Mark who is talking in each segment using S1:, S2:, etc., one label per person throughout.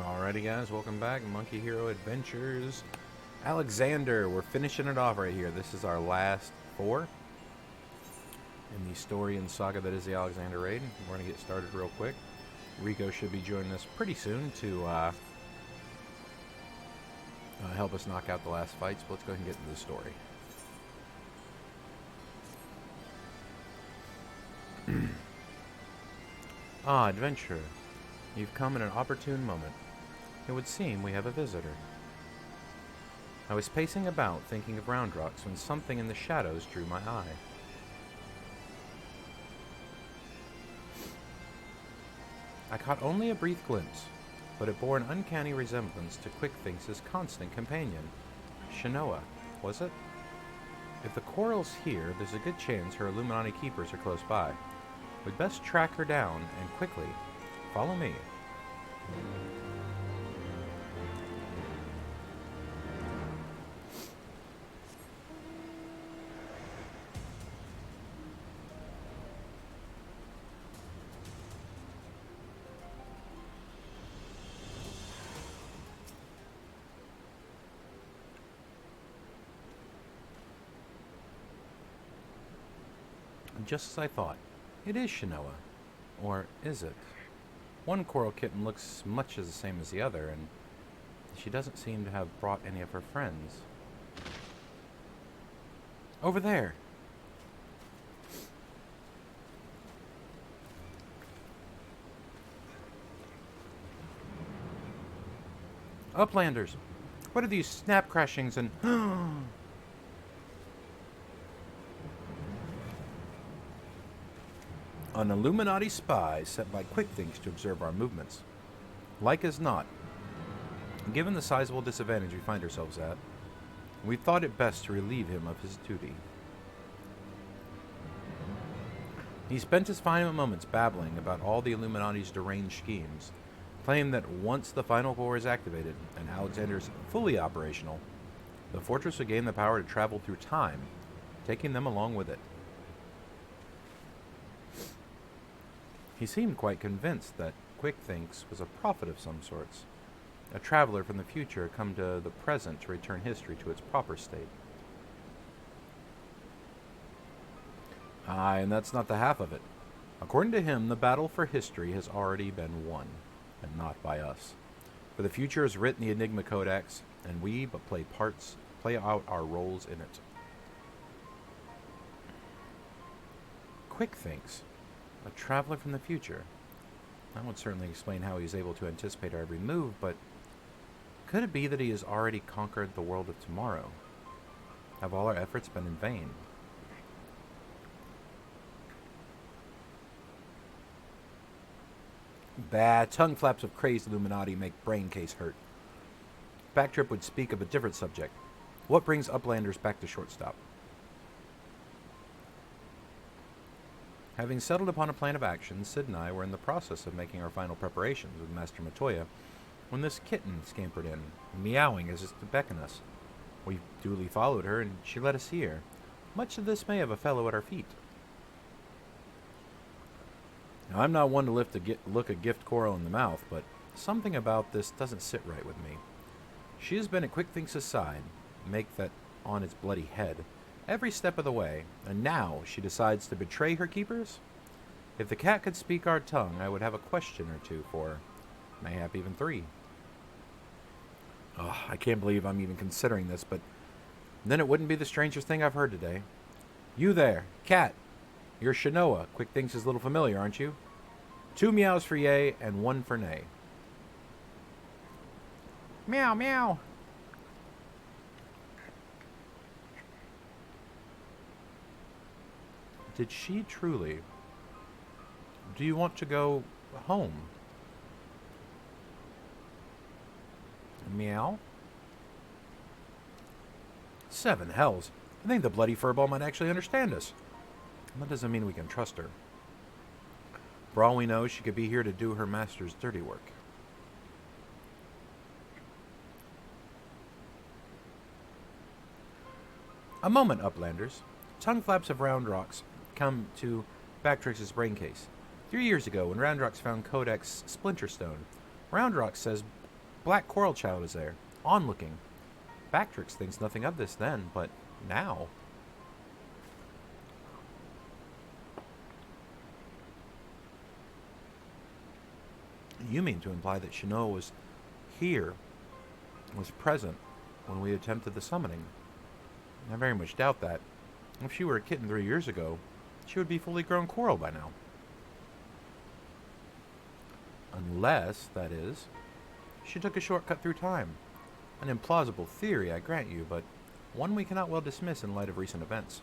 S1: Alrighty guys, welcome back. Monkey Hero Adventures. Alexander, we're finishing it off right here. This is our last 4 in the story and saga that is the Alexander Raid. We're going to get started real quick. Rico should be joining us pretty soon to help us knock out the last fights, but let's go ahead and get into the story. Adventurer. You've come in an opportune moment. It would seem we have a visitor. I was pacing about, thinking of Round Rocks, when something in the shadows drew my eye. I caught only a brief glimpse, but it bore an uncanny resemblance to Quickthink's constant companion, Shinoa, was it? If the coral's here, there's a good chance her Illuminati keepers are close by. We'd best track her down, and quickly. Follow me. Just as I thought. It is Shinoa. Or is it? One coral kitten looks much as the same as the other, and she doesn't seem to have brought any of her friends. Over there! Uplanders! What are these snap crashings and... An Illuminati spy sent by Quickthings to observe our movements. Like as not, given the sizable disadvantage we find ourselves at, we thought it best to relieve him of his duty. He spent his final moments babbling about all the Illuminati's deranged schemes, claiming that once the final core is activated and Alexander's fully operational, the fortress would gain the power to travel through time, taking them along with it. He seemed quite convinced that Quickthings was a prophet of some sorts, a traveler from the future come to the present to return history to its proper state. Aye, and that's not the half of it. According to him, the battle for history has already been won, and not by us. For the future is written in the Enigma Codex, and we but play out our roles in it. Quickthings. A traveler from the future. That would certainly explain how he is able to anticipate our every move, but could it be that he has already conquered the world of tomorrow? Have all our efforts been in vain? Bah, tongue flaps of crazed Illuminati make brain case hurt. Backtrip would speak of a different subject. What brings Uplanders back to Shortstop? Having settled upon a plan of action, Sid and I were in the process of making our final preparations with Master Matoya when this kitten scampered in, meowing as if to beckon us. We duly followed her, and she let us see her, much to the dismay of a fellow at our feet. Now, I'm not one to look a gift coral in the mouth, but something about this doesn't sit right with me. She has been at Quickthings' side, make that on its bloody head, every step of the way, and now she decides to betray her keepers? If the cat could speak our tongue, I would have a question or two for her. Mayhap even 3. Oh, I can't believe I'm even considering this, but then it wouldn't be the strangest thing I've heard today. You there, cat. You're Shinoa. Quickthings' little familiar, aren't you? 2 meows for yay and 1 for nay. Meow, meow. Did she truly? Do you want to go home? Meow? 7 hells. I think the bloody furball might actually understand us. That doesn't mean we can trust her. For all we know, she could be here to do her master's dirty work. A moment, Uplanders. Tongue flaps of Round Rocks come to Bactrix's brain case. 3 years ago, when Round Rocks found Codex Splinterstone, Round Rocks says black coral child is there, onlooking. Bactrix thinks nothing of this then, but now... You mean to imply that Shinoa was here, was present, when we attempted the summoning? I very much doubt that. If she were a kitten 3 years ago, she would be fully grown coral by now. Unless, that is, she took a shortcut through time. An implausible theory, I grant you, but one we cannot well dismiss in light of recent events.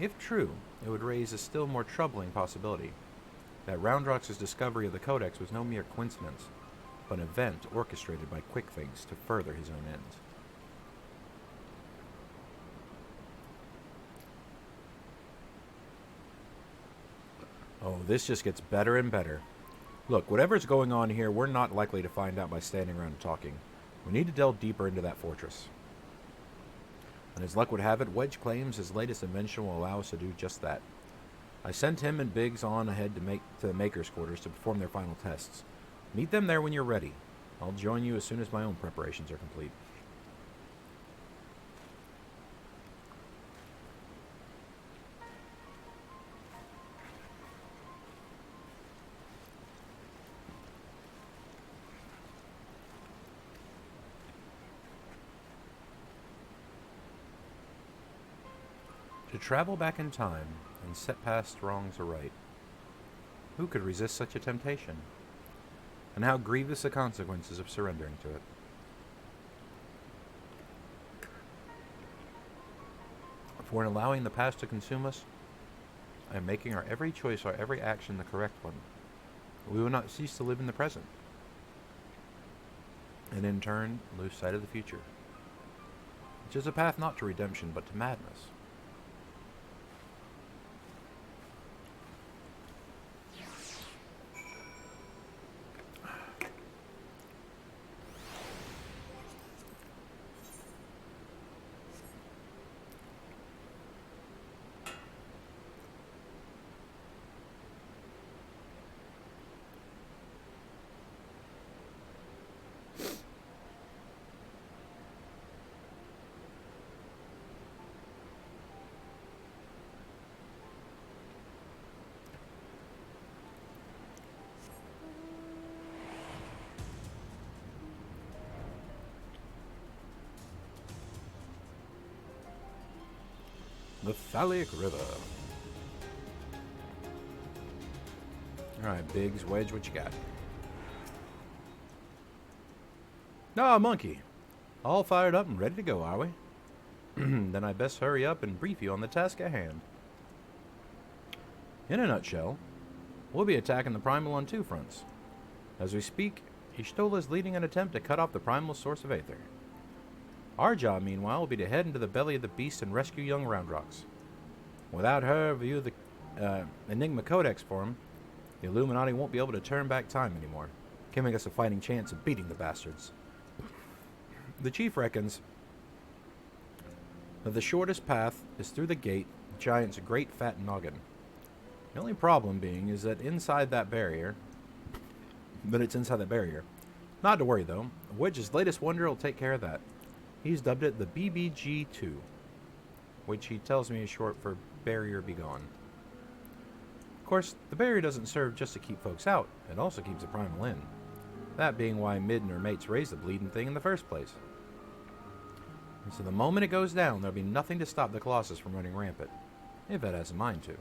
S1: If true, it would raise a still more troubling possibility. That Roundrox's discovery of the Codex was no mere coincidence, but an event orchestrated by Quick Things to further his own ends. Oh, this just gets better and better. Look, whatever's going on here, we're not likely to find out by standing around and talking. We need to delve deeper into that fortress. And as luck would have it, Wedge claims his latest invention will allow us to do just that. I sent him and Biggs on ahead to the Maker's quarters to perform their final tests. Meet them there when you're ready. I'll join you as soon as my own preparations are complete. To travel back in time and set past wrongs aright. Who could resist such a temptation? And how grievous the consequences of surrendering to it. For in allowing the past to consume us, I am making our every choice, our every action the correct one. We will not cease to live in the present, and in turn lose sight of the future, which is a path not to redemption but to madness. The Phallic River. Alright, Biggs, Wedge, what you got? Ah, Monkey. All fired up and ready to go, are we? Then I best hurry up and brief you on the task at hand. In a nutshell, we'll be attacking the Primal on 2 fronts. As we speak, Ishtola is leading an attempt to cut off the Primal source of Aether. Our job, meanwhile, will be to head into the belly of the beast and rescue young Roundrox. Without her view the Enigma Codex for him, the Illuminati won't be able to turn back time anymore, giving us a fighting chance of beating the bastards. The chief reckons that the shortest path is through the gate, the giant's great fat noggin. The only problem being is that it's inside that barrier. Not to worry, though. Wedge's latest wonder will take care of that. He's dubbed it the BBG-2, which he tells me is short for Barrier Begone. Of course, the barrier doesn't serve just to keep folks out, it also keeps the Primal in. That being why Mid and her mates raised the bleeding thing in the first place. And so the moment it goes down, there'll be nothing to stop the Colossus from running rampant, if it has a mind to.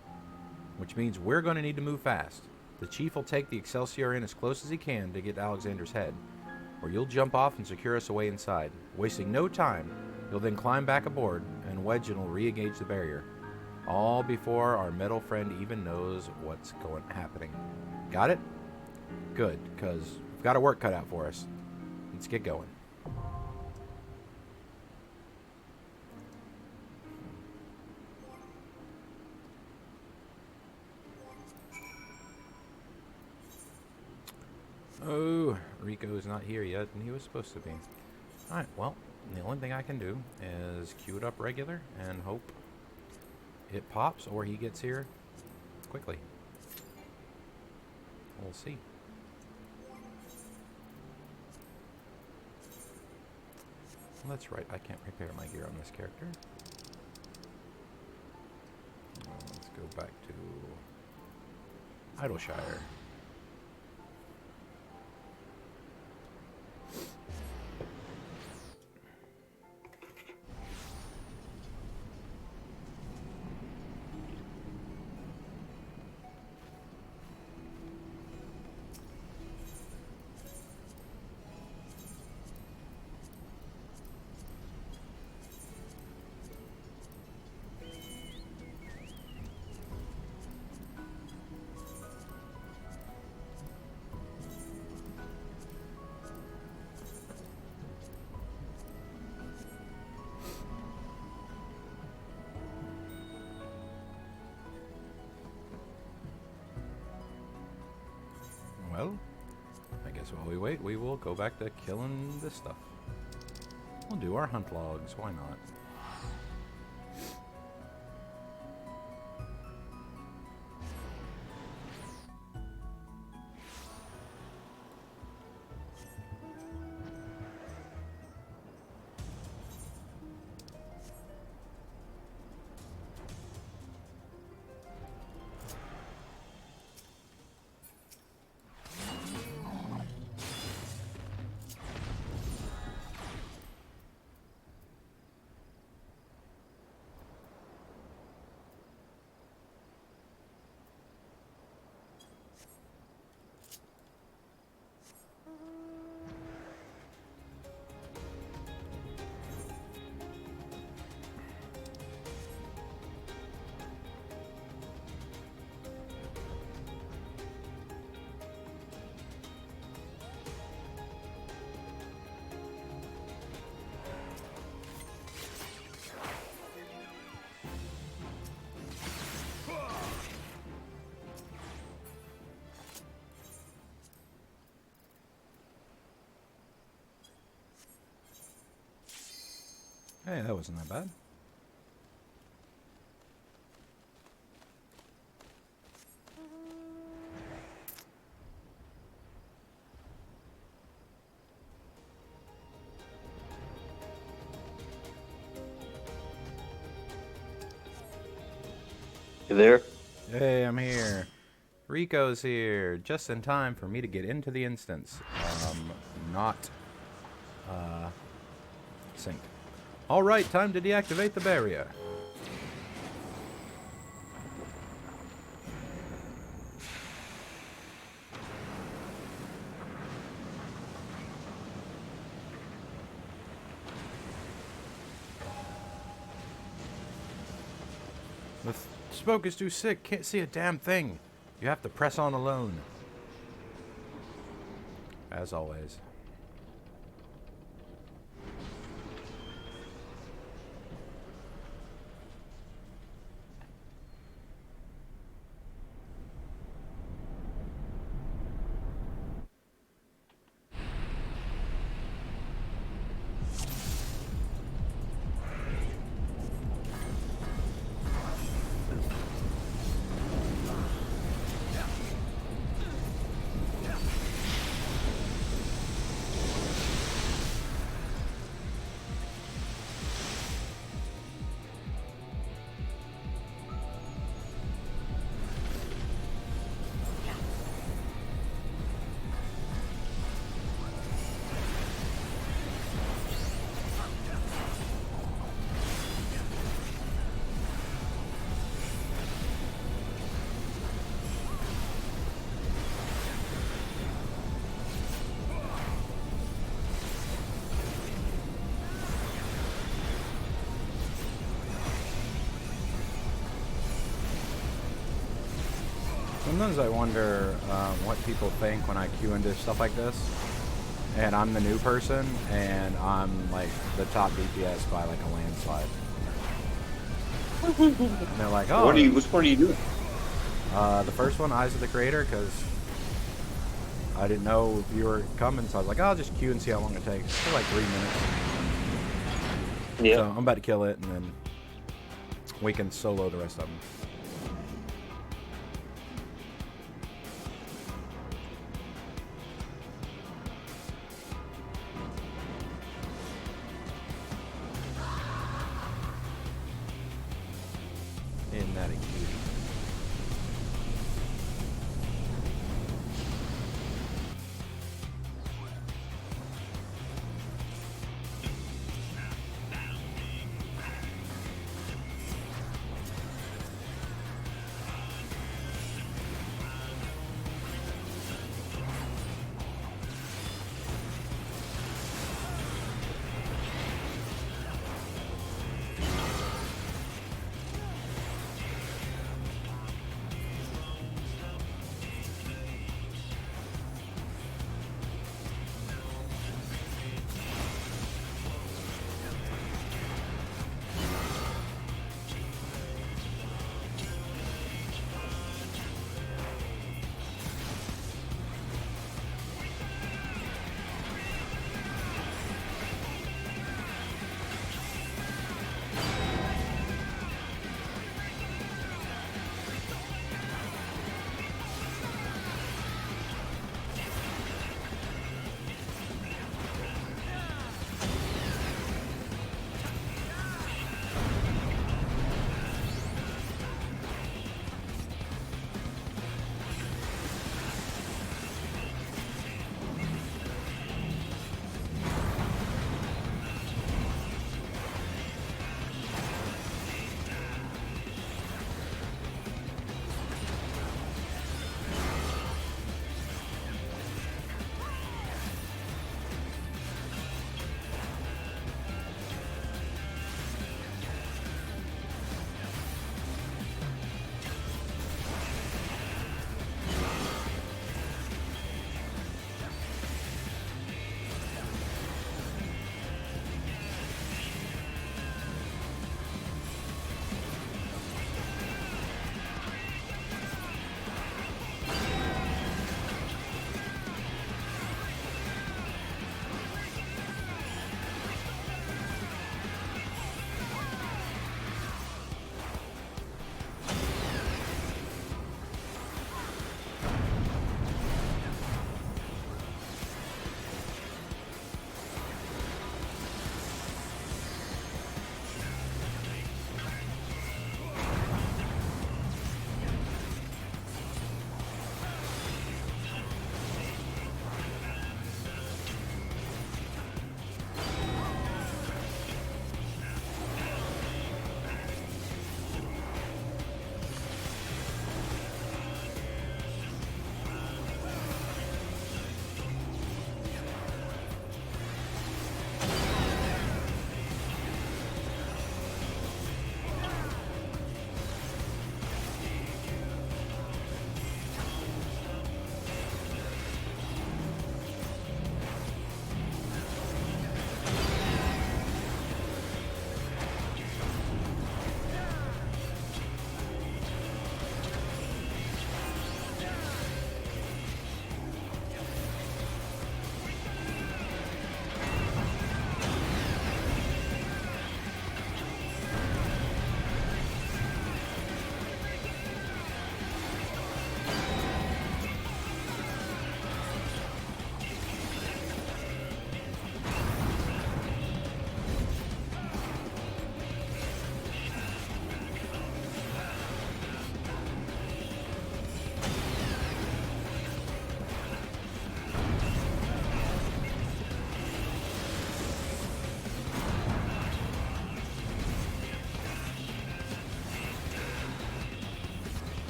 S1: Which means we're going to need to move fast. The Chief will take the Excelsior in as close as he can to get Alexander's head, or you'll jump off and secure us away inside. Wasting no time, you'll then climb back aboard, and Wedge will re-engage the barrier. All before our metal friend even knows what's happening. Got it? Good, because we've got our work cut out for us. Let's get going. Oh, Rico's not here yet, and he was supposed to be. Alright, well, the only thing I can do is queue it up regular and hope it pops or he gets here quickly. We'll see. That's right, I can't repair my gear on this character. Let's go back to Idleshire. Well, I guess while we wait, we will go back to killing this stuff. We'll do our hunt logs, why not? Hey, that wasn't that bad.
S2: You there?
S1: Hey, I'm here. Rico's here, just in time for me to get into the instance. Not synced. Alright, time to deactivate the barrier. The smoke is too sick, can't see a damn thing. You have to press on alone. As always. Sometimes I wonder what people think when I queue into stuff like this. And I'm the new person, and I'm like the top DPS by like a landslide. And they're like, oh.
S2: Which part are you doing?
S1: The first one, Eyes of the Creator, because I didn't know if you were coming, so I was like, oh, I'll just queue and see how long it takes. For like 3 minutes.
S2: Yeah.
S1: So I'm about to kill it, and then we can solo the rest of them. that a cutie.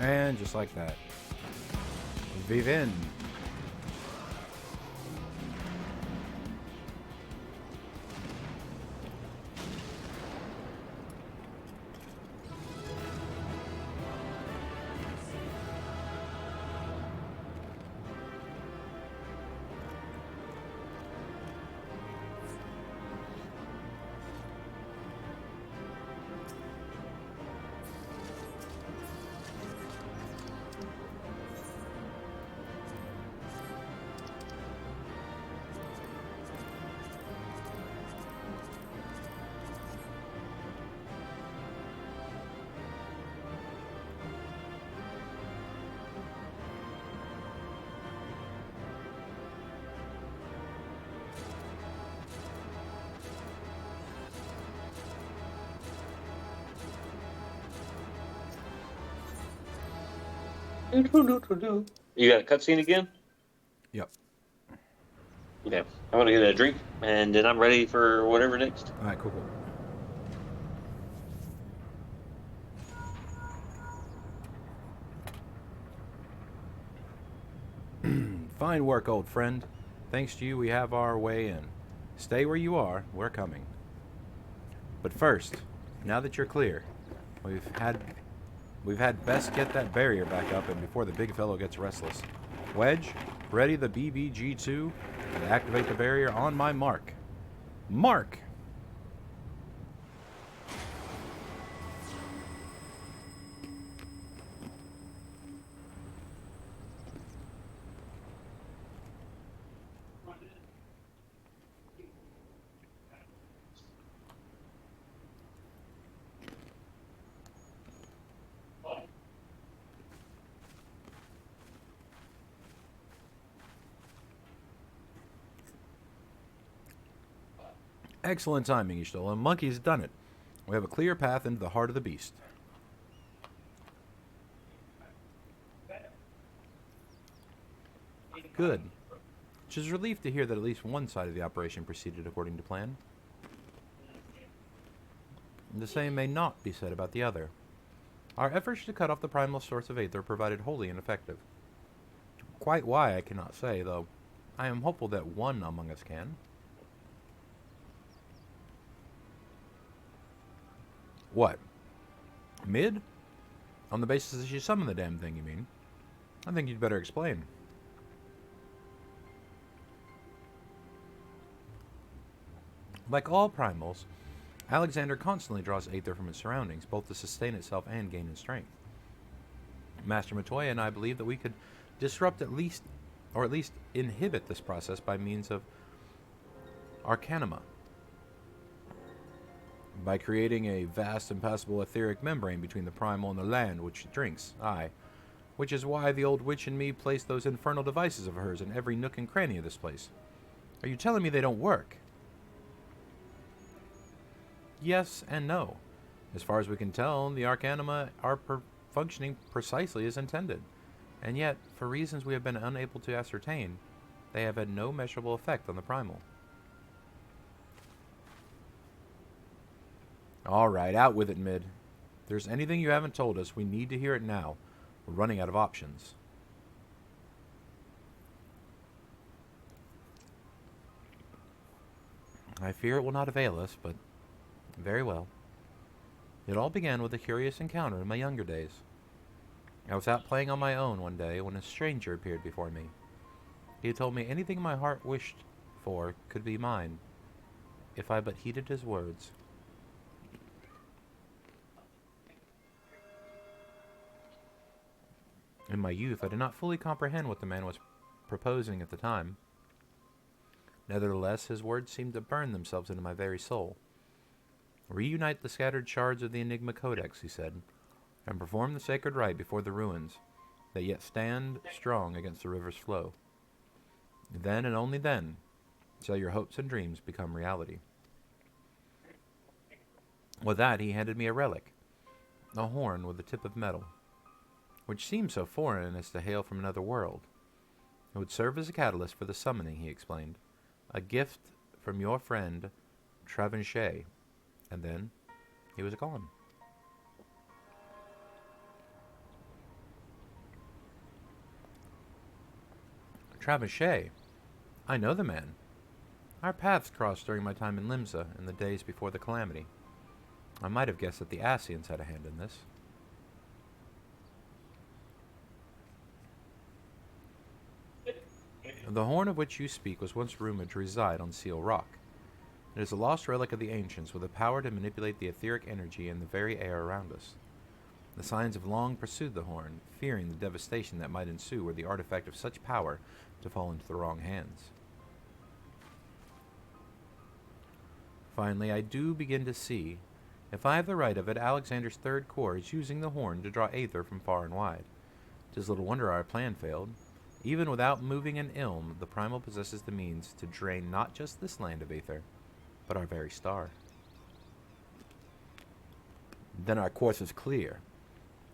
S1: And just like that. Vivin.
S2: You got a cutscene again?
S1: Yep.
S2: Okay. I'm gonna get a drink, and then I'm ready for whatever next.
S1: All right, cool, cool. Fine work, old friend. Thanks to you, we have our way in. Stay where you are. We're coming. But first, now that you're clear, we've had best get that barrier back up and before the big fellow gets restless. Wedge, ready the BBG-2 and activate the barrier on my mark. Mark! Excellent timing, Ishtola. Monkey's done it. We have a clear path into the heart of the beast. Good. Which is relieved to hear that at least one side of the operation proceeded according to plan. The same may not be said about the other. Our efforts to cut off the primal source of Aether provided wholly ineffective. Quite why I cannot say, though I am hopeful that one among us can. What? Mid? On the basis that you summon the damn thing, you mean? I think you'd better explain. Like all primals, Alexander constantly draws Aether from its surroundings, both to sustain itself and gain in strength. Master Matoya and I believe that we could disrupt at least inhibit this process by means of Arcanima. By creating a vast impassable etheric membrane between the primal and the land which it drinks, aye. Which is why the old witch and me placed those infernal devices of hers in every nook and cranny of this place. Are you telling me they don't work? Yes and no. As far as we can tell, the Arcanima are functioning precisely as intended. And yet, for reasons we have been unable to ascertain, they have had no measurable effect on the primal. Alright, out with it, Mid. If there's anything you haven't told us, we need to hear it now. We're running out of options. I fear it will not avail us, but very well. It all began with a curious encounter in my younger days. I was out playing on my own one day when a stranger appeared before me. He had told me anything my heart wished for could be mine, if I but heeded his words. In my youth, I did not fully comprehend what the man was proposing at the time. Nevertheless, his words seemed to burn themselves into my very soul. Reunite the scattered shards of the Enigma Codex, he said, and perform the sacred rite before the ruins, that yet stand strong against the river's flow. Then and only then shall your hopes and dreams become reality. With that, he handed me a relic, a horn with a tip of metal, which seemed so foreign as to hail from another world. It would serve as a catalyst for the summoning, he explained. A gift from your friend, Travinchet. And then he was gone. Travinchet? I know the man. Our paths crossed during my time in Limsa in the days before the calamity. I might have guessed that the Asians had a hand in this. The horn of which you speak was once rumored to reside on Seal Rock. It is a lost relic of the ancients with the power to manipulate the etheric energy in the very air around us. The Scions have long pursued the horn, fearing the devastation that might ensue were the artifact of such power to fall into the wrong hands. Finally, I do begin to see. If I have the right of it, Alexander's third corps is using the horn to draw Aether from far and wide. 'Tis little wonder our plan failed. Even without moving an ilm, the primal possesses the means to drain not just this land of Aether, but our very star. Then our course is clear.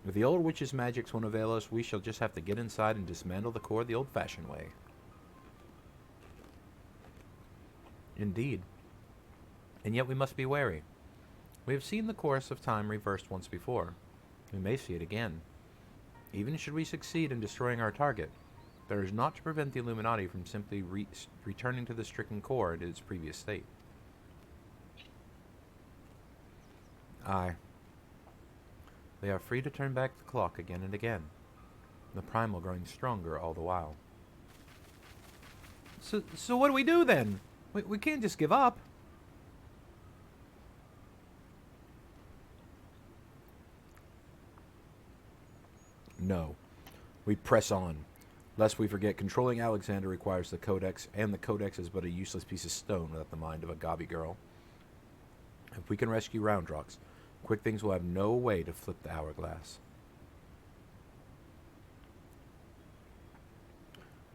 S1: If the old witch's magics won't avail us, we shall just have to get inside and dismantle the core the old-fashioned way. Indeed. And yet we must be wary. We have seen the course of time reversed once before. We may see it again. Even should we succeed in destroying our target, there is naught to prevent the Illuminati from simply returning to the stricken core in its previous state. Aye. They are free to turn back the clock again and again, the primal growing stronger all the while. So what do we do then? We can't just give up. No. We press on. Lest we forget, controlling Alexander requires the Codex, and the Codex is but a useless piece of stone without the mind of a gobby girl. If we can rescue Roundrox, Quick Things will have no way to flip the hourglass.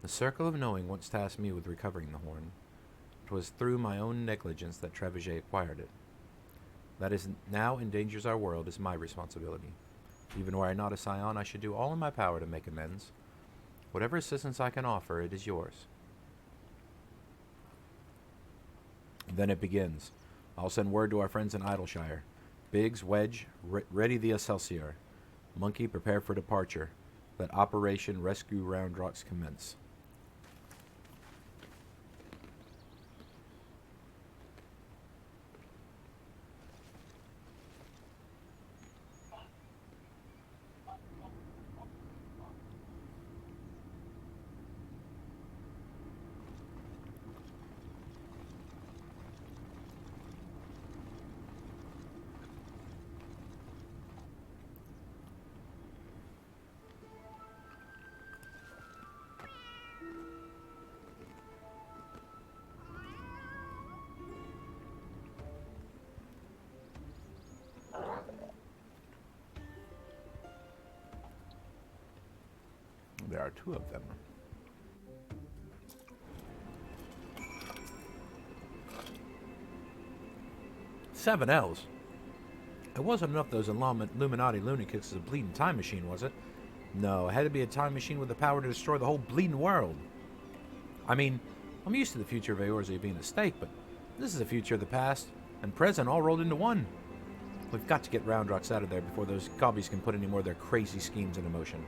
S1: The Circle of Knowing once tasked me with recovering the horn. It was through my own negligence that Trebuchet acquired it. That is now endangers our world is my responsibility. Even were I not a scion, I should do all in my power to make amends. Whatever assistance I can offer, it is yours. Then it begins. I'll send word to our friends in Idleshire. Biggs, Wedge, ready the Excelsior. Monkey, prepare for departure. Let Operation Rescue Roundrox commence. There are two of them. Seven L's. It wasn't enough those Illuminati lunatics as a bleeding time machine, was it? No, it had to be a time machine with the power to destroy the whole bleeding world. I mean, I'm used to the future of Eorzea being a stake, but this is the future of the past and present all rolled into one. We've got to get Roundrox out of there before those gobbies can put any more of their crazy schemes into motion.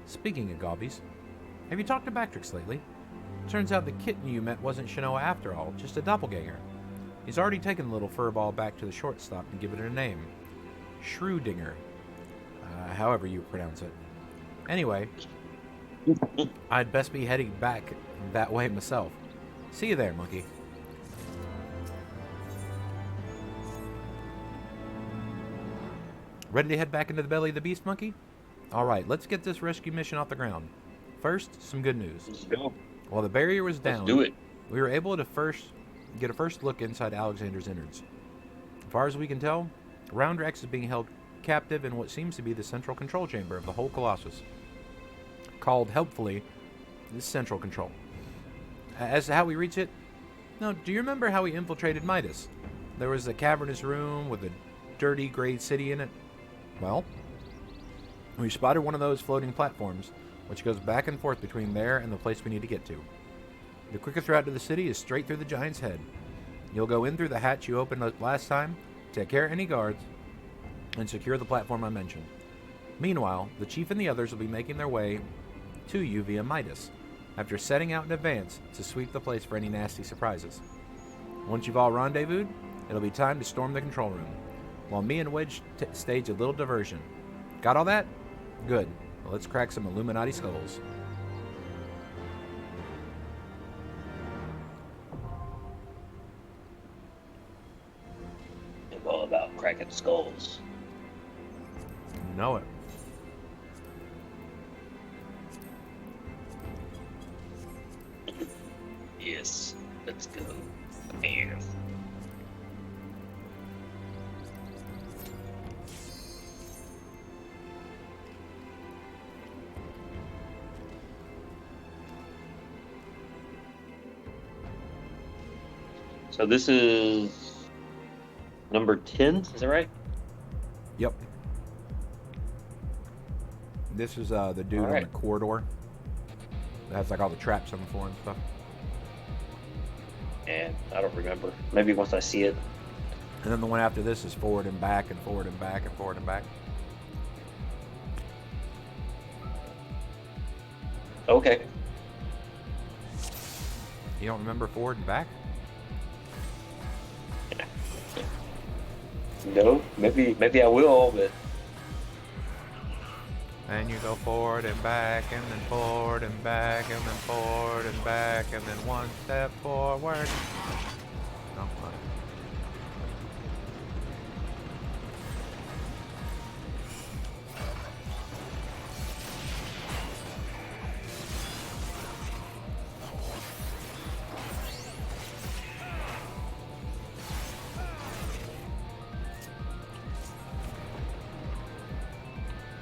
S1: Speaking of gobbies, have you talked to Bactrix lately? Turns out the kitten you met wasn't Shanoa after all, just a doppelganger. He's already taken the little furball back to the shortstop and given it a name. Schrödinger. However you pronounce it. Anyway, I'd best be heading back that way myself. See you there, monkey. Ready to head back into the belly of the beast, monkey? Alright, let's get this rescue mission off the ground. First, some good news.
S2: Let's go.
S1: While the barrier was down,
S2: Let's do it.
S1: we were able to get a first look inside Alexander's innards. As far as we can tell, Roundrox is being held captive in what seems to be the central control chamber of the whole Colossus, called, helpfully, the Central Control. As to how we reach it, now, do you remember how we infiltrated Midas? There was a cavernous room with a dirty gray city in it. Well, we spotted one of those floating platforms, which goes back and forth between there and the place we need to get to. The quickest route to the city is straight through the giant's head. You'll go in through the hatch you opened last time, take care of any guards, and secure the platform I mentioned. Meanwhile, the chief and the others will be making their way to you via Midas, after setting out in advance to sweep the place for any nasty surprises. Once you've all rendezvoused, it'll be time to storm the control room, while me and Wedge stage a little diversion. Got all that? Good. Well, let's crack some Illuminati skulls.
S2: I'm all about cracking skulls.
S1: You know it.
S2: Yes, let's go. Bam. So this is number 10, is that right?
S1: Yep. This is the dude on
S2: Alright.
S1: the corridor. That has like all the traps on the floor and stuff.
S2: And I don't remember. Maybe once I see it.
S1: And then the one after this is forward and back and forward and back and forward and back.
S2: Okay.
S1: You don't remember forward and back?
S2: No, maybe I will, but
S1: And you go forward and back and then forward and back and then forward and back and then one step forward. No, not.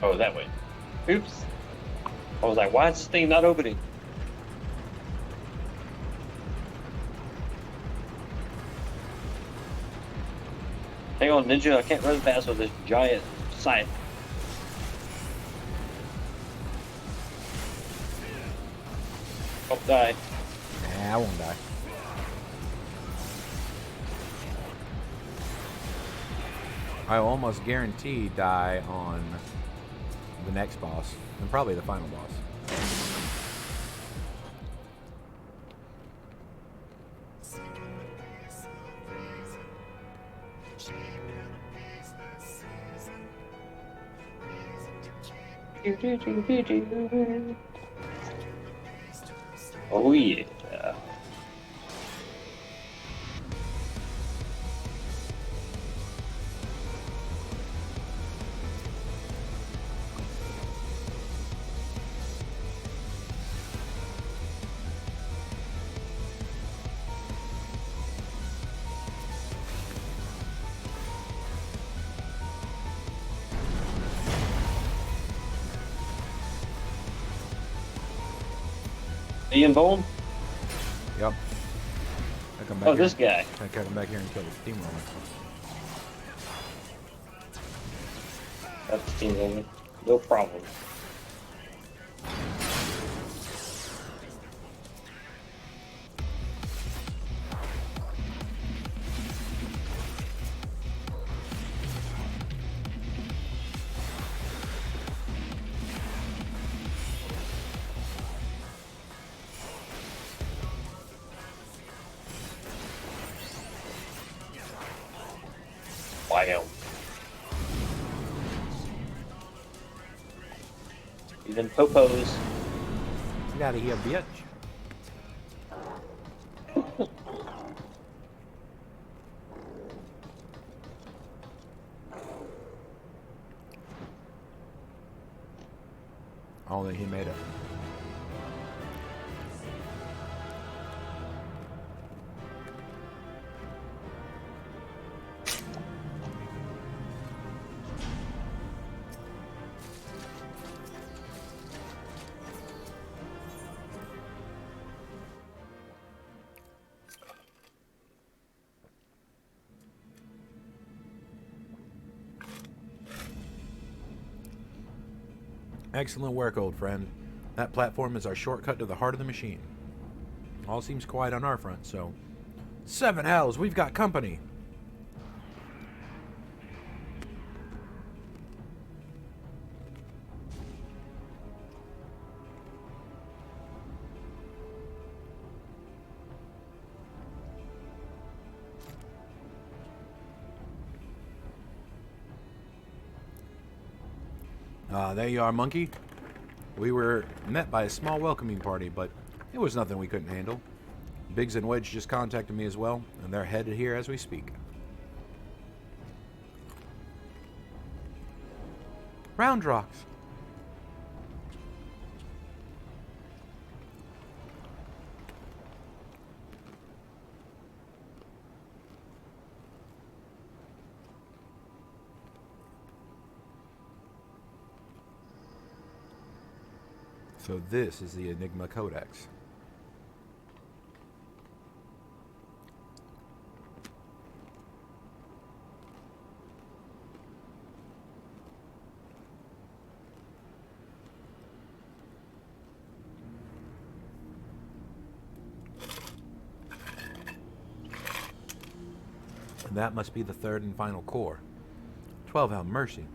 S2: oh, that way. Oops. I was like, why is this thing not opening? Hang on, Ninja, I can't run fast with this giant scythe. Oh, die.
S1: Nah, I won't die. I almost guarantee die on the next boss, and probably the final boss.
S2: Oh, yeah. Ian Bone?
S1: Yep. I come back
S2: Oh,
S1: here.
S2: this guy.
S1: I come back here and kill the steamroller.
S2: That's the team over. No problem. Wow. Even Popos.
S1: Get out of here, bitch. Only he made it. Excellent work, old friend. That platform is our shortcut to the heart of the machine. All seems quiet on our front, so... Seven hells, we've got company! There you are, monkey. We were met by a small welcoming party, but it was nothing we couldn't handle. Biggs and Wedge just contacted me as well, and they're headed here as we speak. Round rocks. So this is the Enigma Codex. That must be the third and final core. 12 how mercy.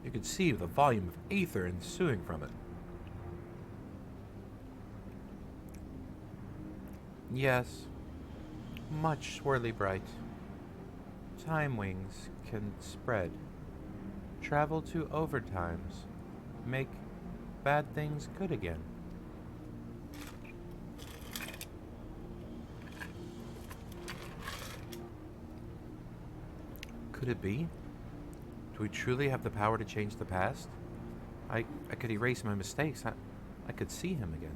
S1: You could see the volume of aether ensuing from it. Yes. Much swirly bright. Time wings can spread. Travel to overtimes. Make bad things good again. Could it be? Do we truly have the power to change the past? I could erase my mistakes. I could see him again.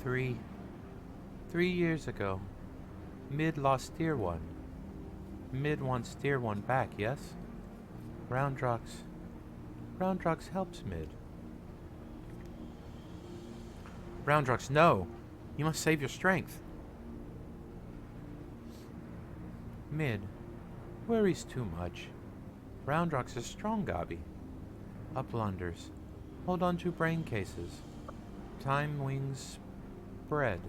S1: 3 years ago, Mid lost Dear One. Mid wants Dear One back, yes? Roundrox helps Mid. Roundrox, no! You must save your strength. Mid worries too much. Roundrox is strong, Gobby. Up blunders. Hold on to brain cases. Time wings spread.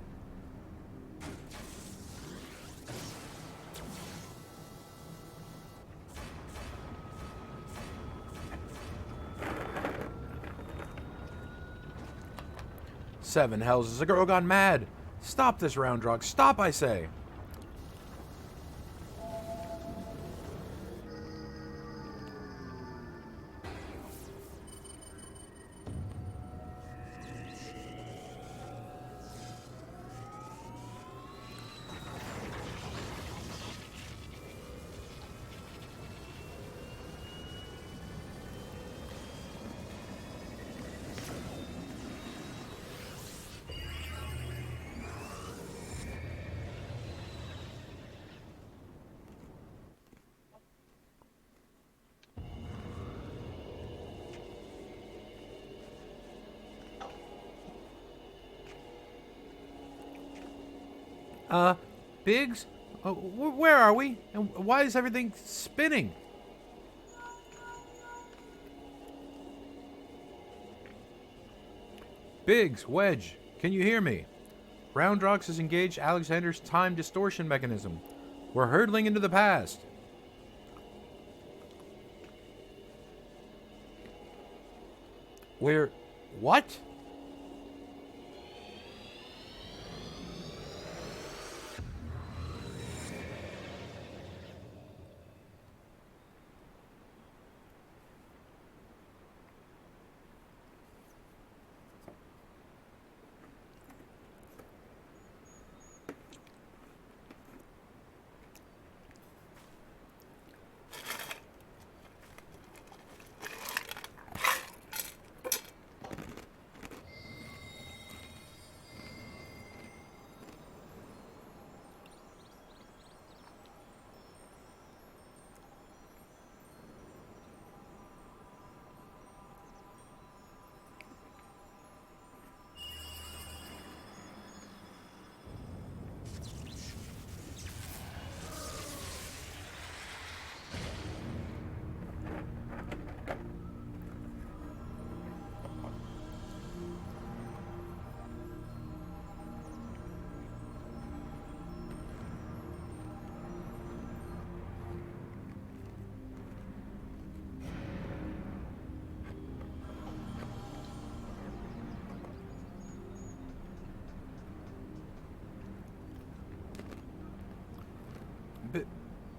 S1: Seven hells, is the girl gone mad? Stop this, Roundrox. Stop, I say. Biggs? Where are we? And why is everything spinning? Biggs, Wedge, can you hear me? Roundrox has engaged Alexander's time distortion mechanism. We're hurtling into the past. We're... what?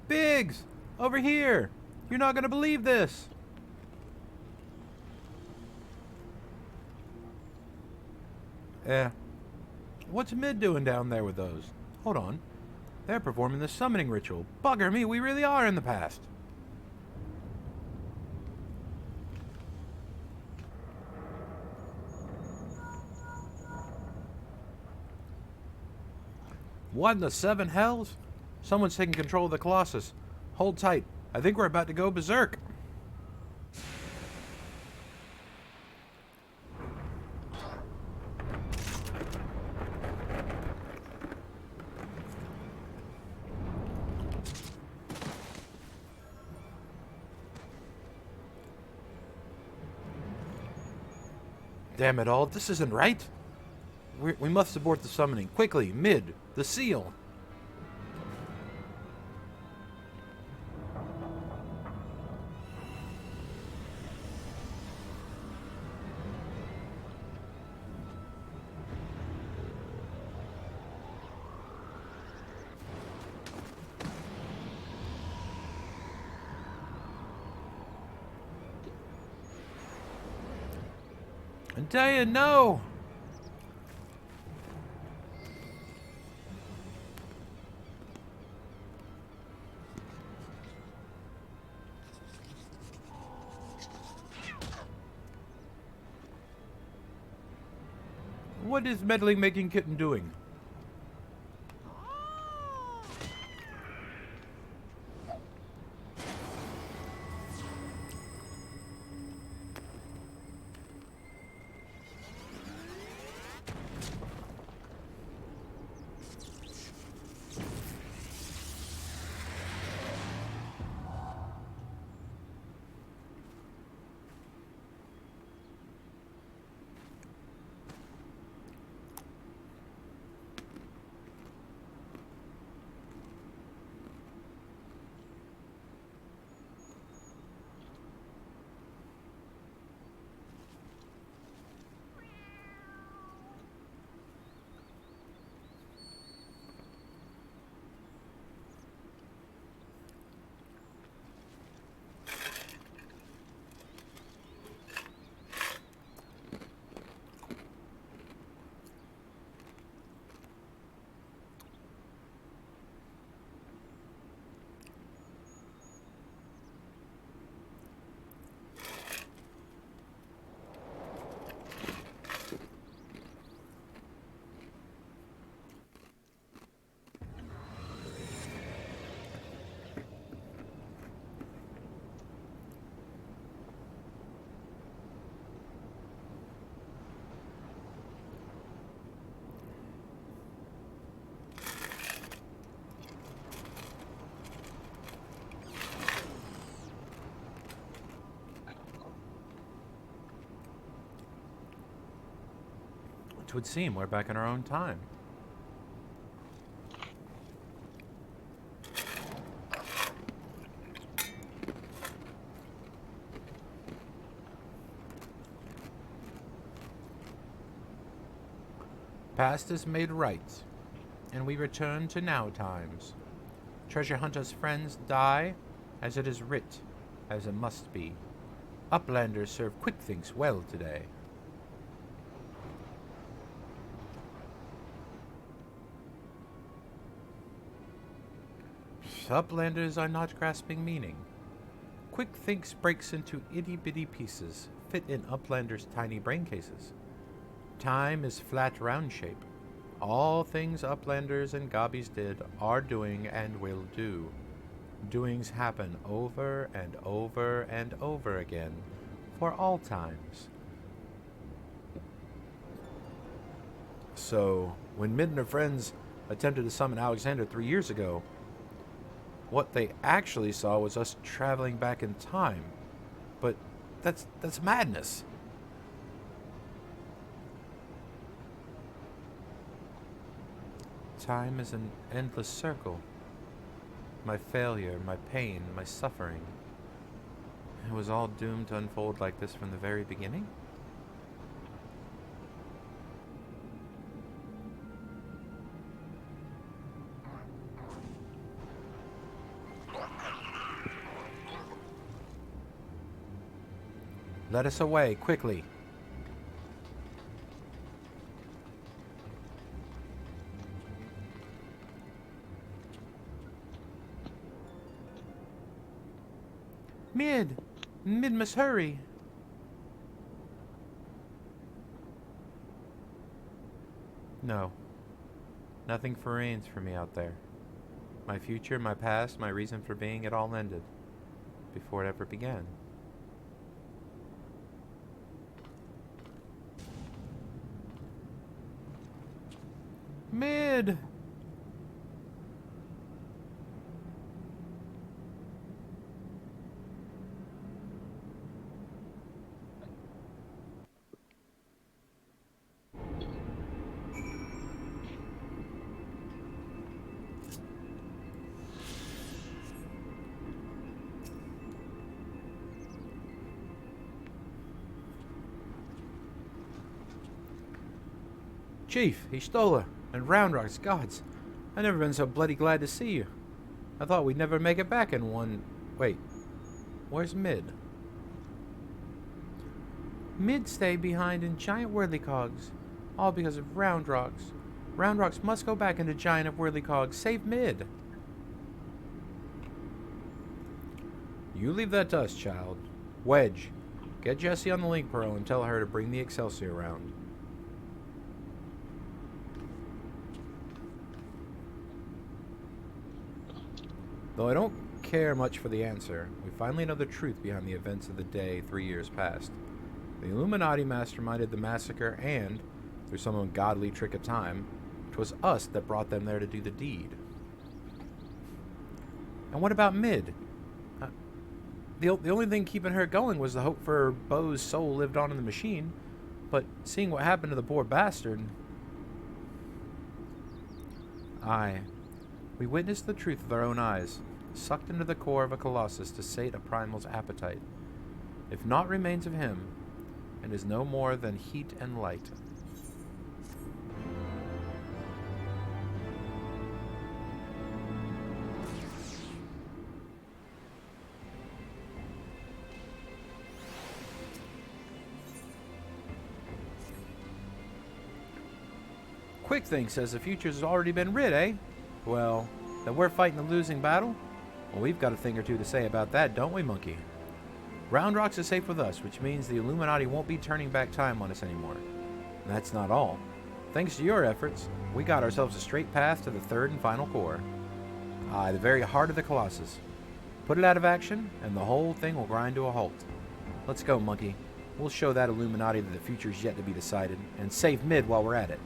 S1: Biggs! Over here! You're not gonna believe this! What's Mid doing down there with those? Hold on. They're performing the summoning ritual. Bugger me, we really are in the past. What in the seven hells? Someone's taking control of the Colossus. Hold tight. I think we're about to go berserk. Damn it all, this isn't right. We must abort the summoning. Quickly, Mid, the seal. Daya, no! What is meddling making kitten doing? It would seem we're back in our own time. Past is made right, and we return to now times. Treasure hunters' friends die, as it is writ, as it must be. Uplanders serve quick things well today. Uplanders are not grasping meaning. Quick thinks breaks into itty-bitty pieces, fit in Uplanders' tiny brain cases. Time is flat round shape. All things Uplanders and Gobbies did are doing and will do. Doings happen over and over and over again, for all times. So, when Mid and her friends attempted to summon Alexander 3 years ago, what they actually saw was us traveling back in time. But that's madness. Time is an endless circle. My failure, my pain, my suffering. It was all doomed to unfold like this from the very beginning? Let us away, quickly. Mid must hurry. No. Nothing remains for me out there. My future, my past, my reason for being, it all ended. Before it ever began. Mid! Chief, he stole her. And Round Rock's gods. I've never been so bloody glad to see you. I thought we'd never make it back in one... Wait. Where's Mid? Mid stay behind in giant whirlycogs, all because of round rocks. Round rocks must go back into giant of whirlycogs. Save Mid. You leave that to us, child. Wedge, get Jessie on the link pearl and tell her to bring the Excelsior around. Though I don't care much for the answer, we finally know the truth behind the events of the day 3 years past. The Illuminati masterminded the massacre and, through some ungodly trick of time, 'twas us that brought them there to do the deed. And what about Mid? The only thing keeping her going was the hope for Bo's soul lived on in the machine, but seeing what happened to the poor bastard... Aye, we witnessed the truth with our own eyes, sucked into the core of a colossus to sate a primal's appetite. If naught remains of him, it is no more than heat and light. Quick Thing says the future's already been rid, eh? Well, that we're fighting the losing battle? Well, we've got a thing or two to say about that, don't we, Monkey? Round Rocks is safe with us, which means the Illuminati won't be turning back time on us anymore. And that's not all. Thanks to your efforts, we got ourselves a straight path to the third and final core. Aye, the very heart of the Colossus. Put it out of action, and the whole thing will grind to a halt. Let's go, Monkey. We'll show that Illuminati that the future's yet to be decided, and save Mid while we're at it.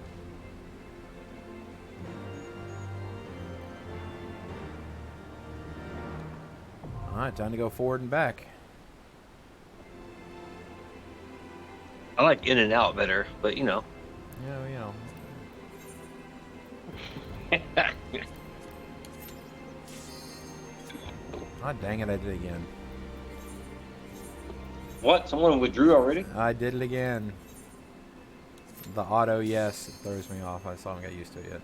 S1: Alright, time to go forward and back.
S2: I like in and out better, but you know.
S1: Yeah, you know. Ah, dang it, I did it again.
S2: What? Someone withdrew already?
S1: I did it again. The auto yes, it throws me off. I still haven't got used to it yet.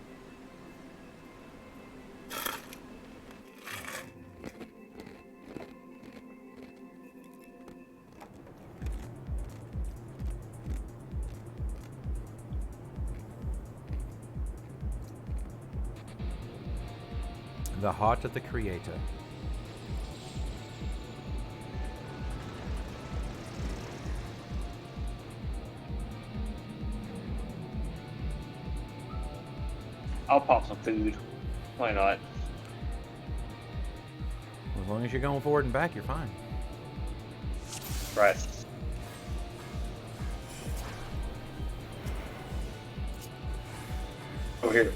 S1: The heart of the Creator.
S2: I'll pop some food. Why not?
S1: As long as you're going forward and back, you're fine.
S2: Right. Over here.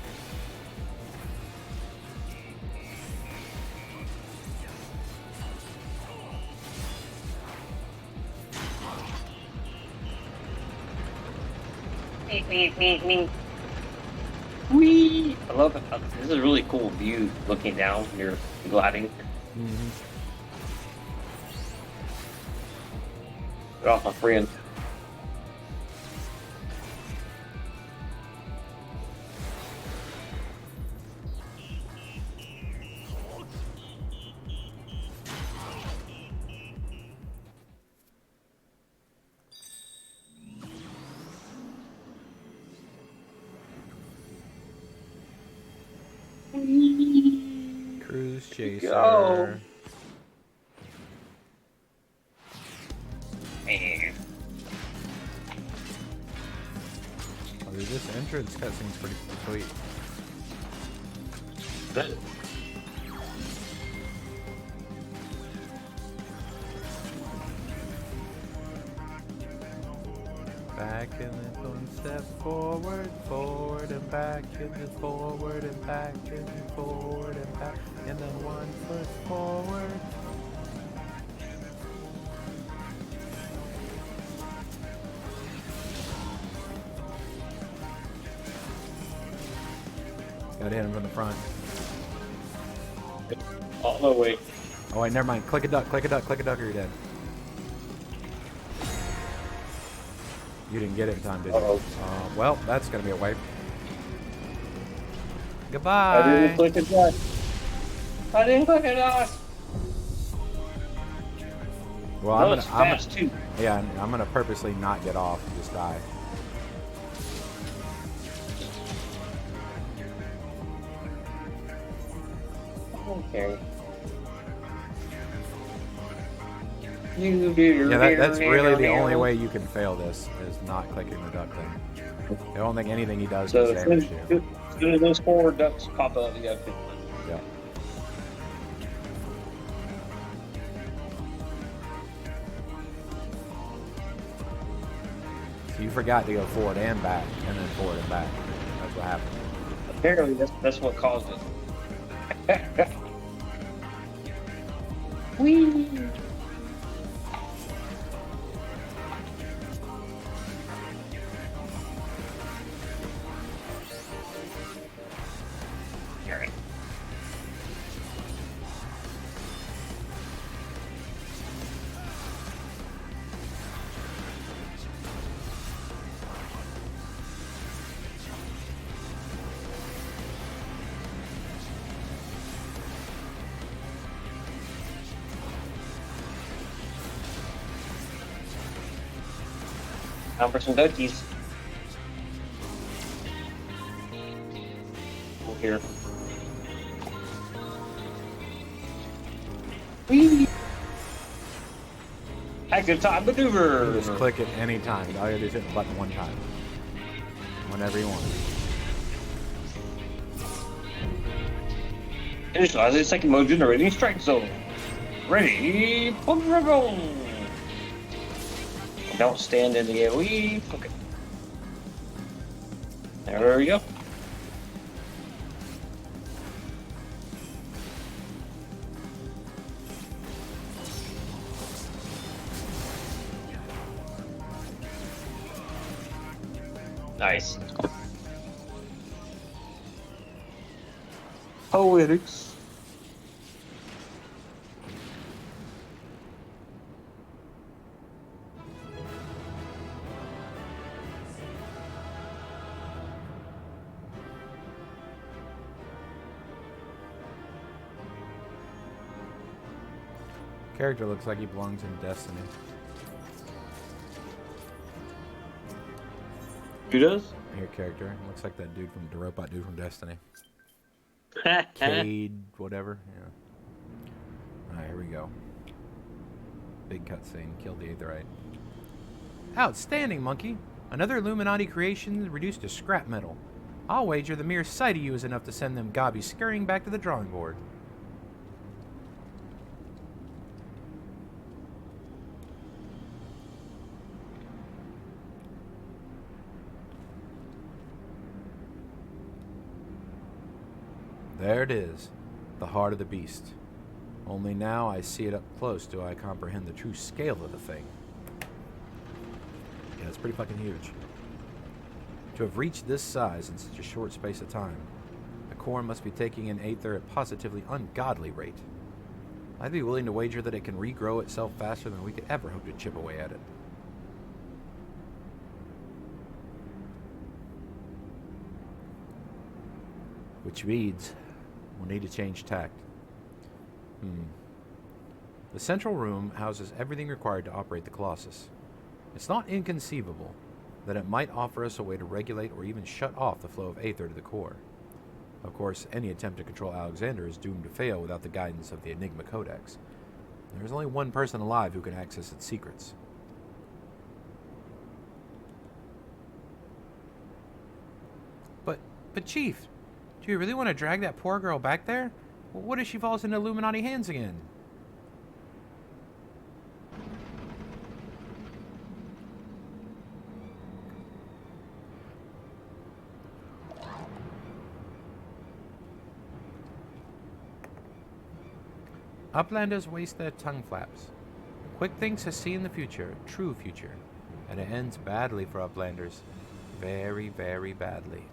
S2: Whee! I love it. This is a really cool view looking down when you're gliding.
S1: Mm-hmm.
S2: Get off my friend.
S1: Cruise chaser.
S2: Go. Man.
S1: Oh, dude, this entrance cutscene's pretty sweet.
S2: Good.
S1: Back and then one step forward, forward and back, and then forward and back, and then forward and back, and then 1 foot forward. Gotta hit him from the front.
S2: Oh, no, wait.
S1: Oh wait, never mind. Click a duck, click a duck, click a duck, or you're dead. You didn't get it in time, did you?
S2: Uh-oh.
S1: Well, that's gonna be a wipe. Goodbye.
S2: I didn't click it on. I didn't click it on.
S1: Well,
S2: No, it's fast too.
S1: yeah, I'm gonna purposely not get off and just die.
S2: Okay. You do your
S1: Yeah, that's really the only way you can fail this, is not clicking the duck thing. I don't think anything he does
S2: So
S1: does damage to you.
S2: as soon as those forward ducks pop up, you gotta pick one.
S1: Yeah. So you forgot to go forward and back, and then forward and back. That's what happened.
S2: Apparently, that's what caused it. Whee! Alright. Time for some duckies. Here. Whee! Active time maneuver.
S1: You just click it any time. All you gotta do is hit the button one time. Whenever you want.
S2: Initialize the second mode generating strike zone. Ready, boom. Don't stand in the AoE. Okay. There we go. Nice. Poetics.
S1: Character looks like he belongs in Destiny.
S2: Who does?
S1: Your character looks like that dude from the robot dude from Destiny. Cade, whatever. Yeah. All right, here we go. Big cutscene. Killed the Aetherite. Outstanding, monkey. Another Illuminati creation reduced to scrap metal. I'll wager the mere sight of you is enough to send them gobbies scurrying back to the drawing board. There it is, the heart of the beast. Only now I see it up close do I comprehend the true scale of the thing. Yeah, it's pretty fucking huge. To have reached this size in such a short space of time, the core must be taking in Aether at a positively ungodly rate. I'd be willing to wager that it can regrow itself faster than we could ever hope to chip away at it. Which means we'll need to change tact. The central room houses everything required to operate the Colossus. It's not inconceivable that it might offer us a way to regulate or even shut off the flow of Aether to the core. Of course, any attempt to control Alexander is doomed to fail without the guidance of the Enigma Codex. There's only one person alive who can access its secrets. But Chief, do you really want to drag that poor girl back there? What if she falls into Illuminati hands again? Uplanders waste their tongue flaps. Quick thinks has seen the future, true future, and it ends badly for Uplanders. Very, very badly.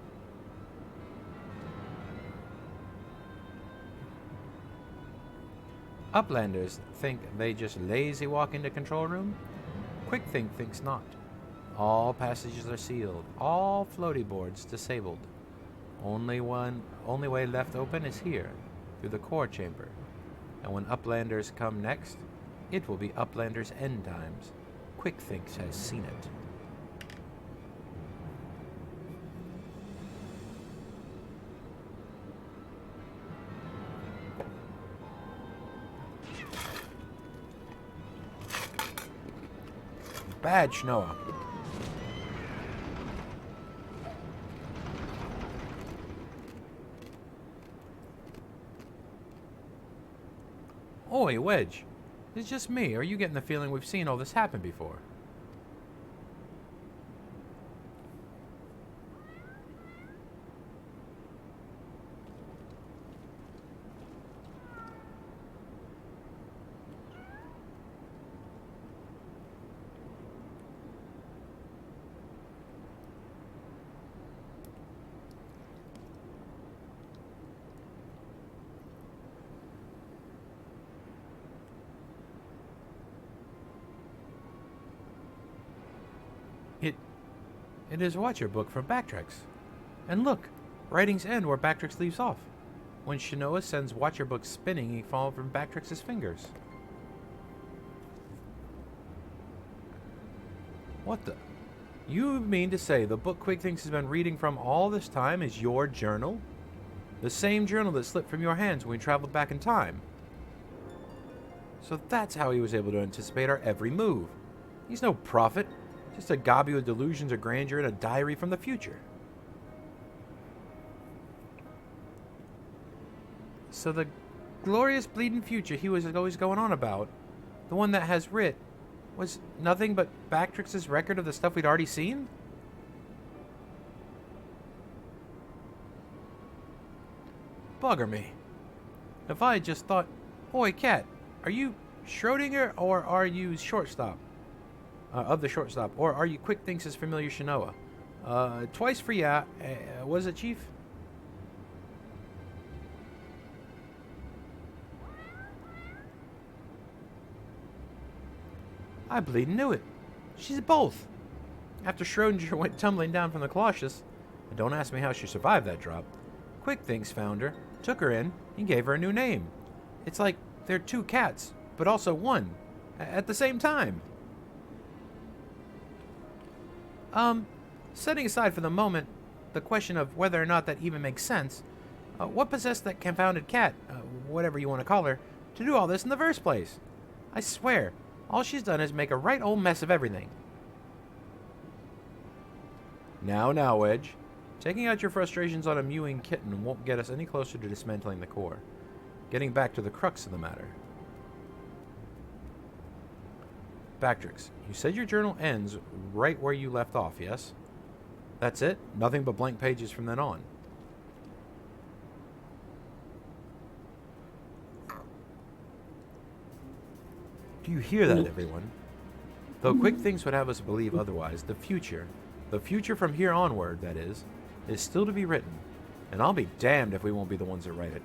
S1: Uplanders think they just lazy walk into control room. Quickthink thinks not. All passages are sealed, all floaty boards disabled. Only way left open is here, through the core chamber. And when Uplanders come next, It will be Uplander's end times. Quick Thinks has seen it. Badge Noah. Oi, Wedge. It's just me. Are you getting the feeling we've seen all this happen before? It is Watcher book from Backtracks. And look, writings end where Backtracks leaves off. When Shinoa sends Watcher book spinning, he falls from Backtracks' fingers. What the? You mean to say the book Quick Thinks has been reading from all this time is your journal? The same journal that slipped from your hands when we traveled back in time. So that's how he was able to anticipate our every move. He's no prophet. Just a gobby with delusions of grandeur and a diary from the future. So the glorious bleeding future he was always going on about, the one that has writ, was nothing but Backtracks' record of the stuff we'd already seen? Bugger me. If I had just thought, Oi, Cat, are you Schrodinger or are you Shortstop? Of the Shortstop, or are you Quick Thinks' familiar Shinoa? Twice for ya. Was it, Chief? I bleedin' knew it. She's both. After Schrodinger went tumbling down from the Colossus, and don't ask me how she survived that drop, Quick Thinks found her, took her in, and gave her a new name. It's like they're two cats, but also one, at the same time. Setting aside for the moment the question of whether or not that even makes sense, what possessed that confounded cat, whatever you want to call her, to do all this in the first place? I swear, all she's done is make a right old mess of everything. Now, Wedge. Taking out your frustrations on a mewing kitten won't get us any closer to dismantling the core. Getting back to the crux of the matter. Backtracks, you said your journal ends right where you left off, yes? That's it? Nothing but blank pages from then on? Do you hear that, everyone? Though Quick Things would have us believe otherwise, the future from here onward, that is still to be written. And I'll be damned if we won't be the ones that write it.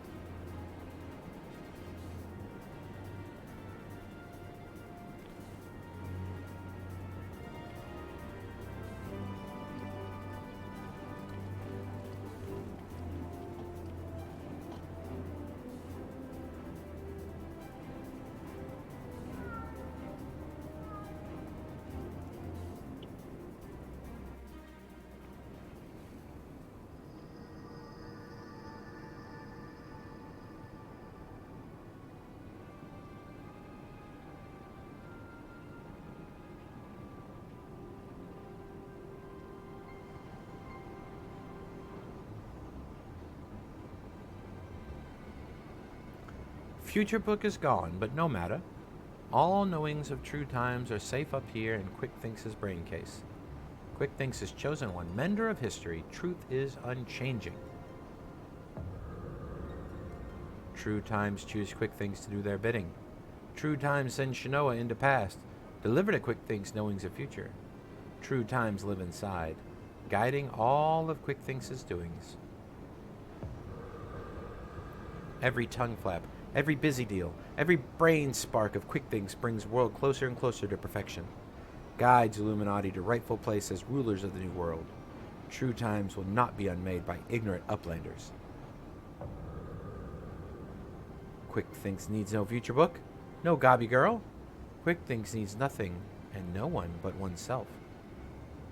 S1: Future book is gone, but no matter. All knowings of true times are safe up here in Quick Thinks' brain case. Quick Thinks' chosen one, mender of history, truth is unchanging. True times choose Quick Thinks to do their bidding. True times send Shinoa into past, deliver to Quick Thinks knowings of future. True times live inside, guiding all of Quick Thinks' doings. Every tongue flap, every busy deal, every brain spark of Quick Thinks brings world closer and closer to perfection. Guides Illuminati to rightful place as rulers of the new world. True times will not be unmade by ignorant uplanders. Quick Thinks needs no future book, no gobby girl. Quick Things needs nothing and no one but oneself.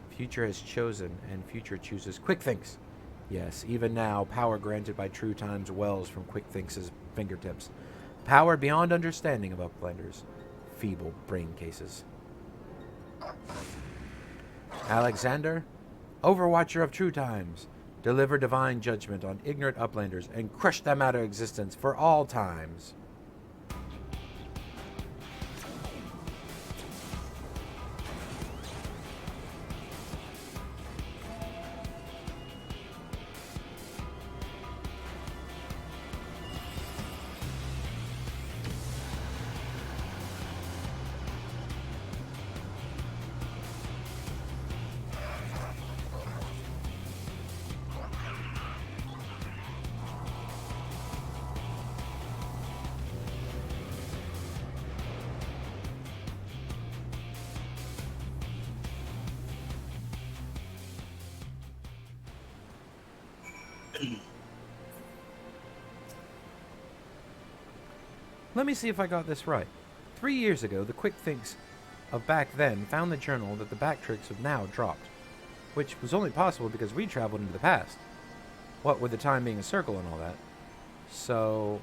S1: Future has chosen, and Future chooses Quick Thinks. Yes, even now, power granted by True Times wells from Quick Thinks' fingertips. Power beyond understanding of Uplanders. Feeble brain cases. Alexander, Overwatcher of True Times, deliver divine judgment on ignorant Uplanders and crush them out of existence for all times. Let me see if I got this right. 3 years ago, the Quick Thinks of back then found the journal that the Backtricks have now dropped, which was only possible because we traveled into the past. What with the time being a circle and all that. So,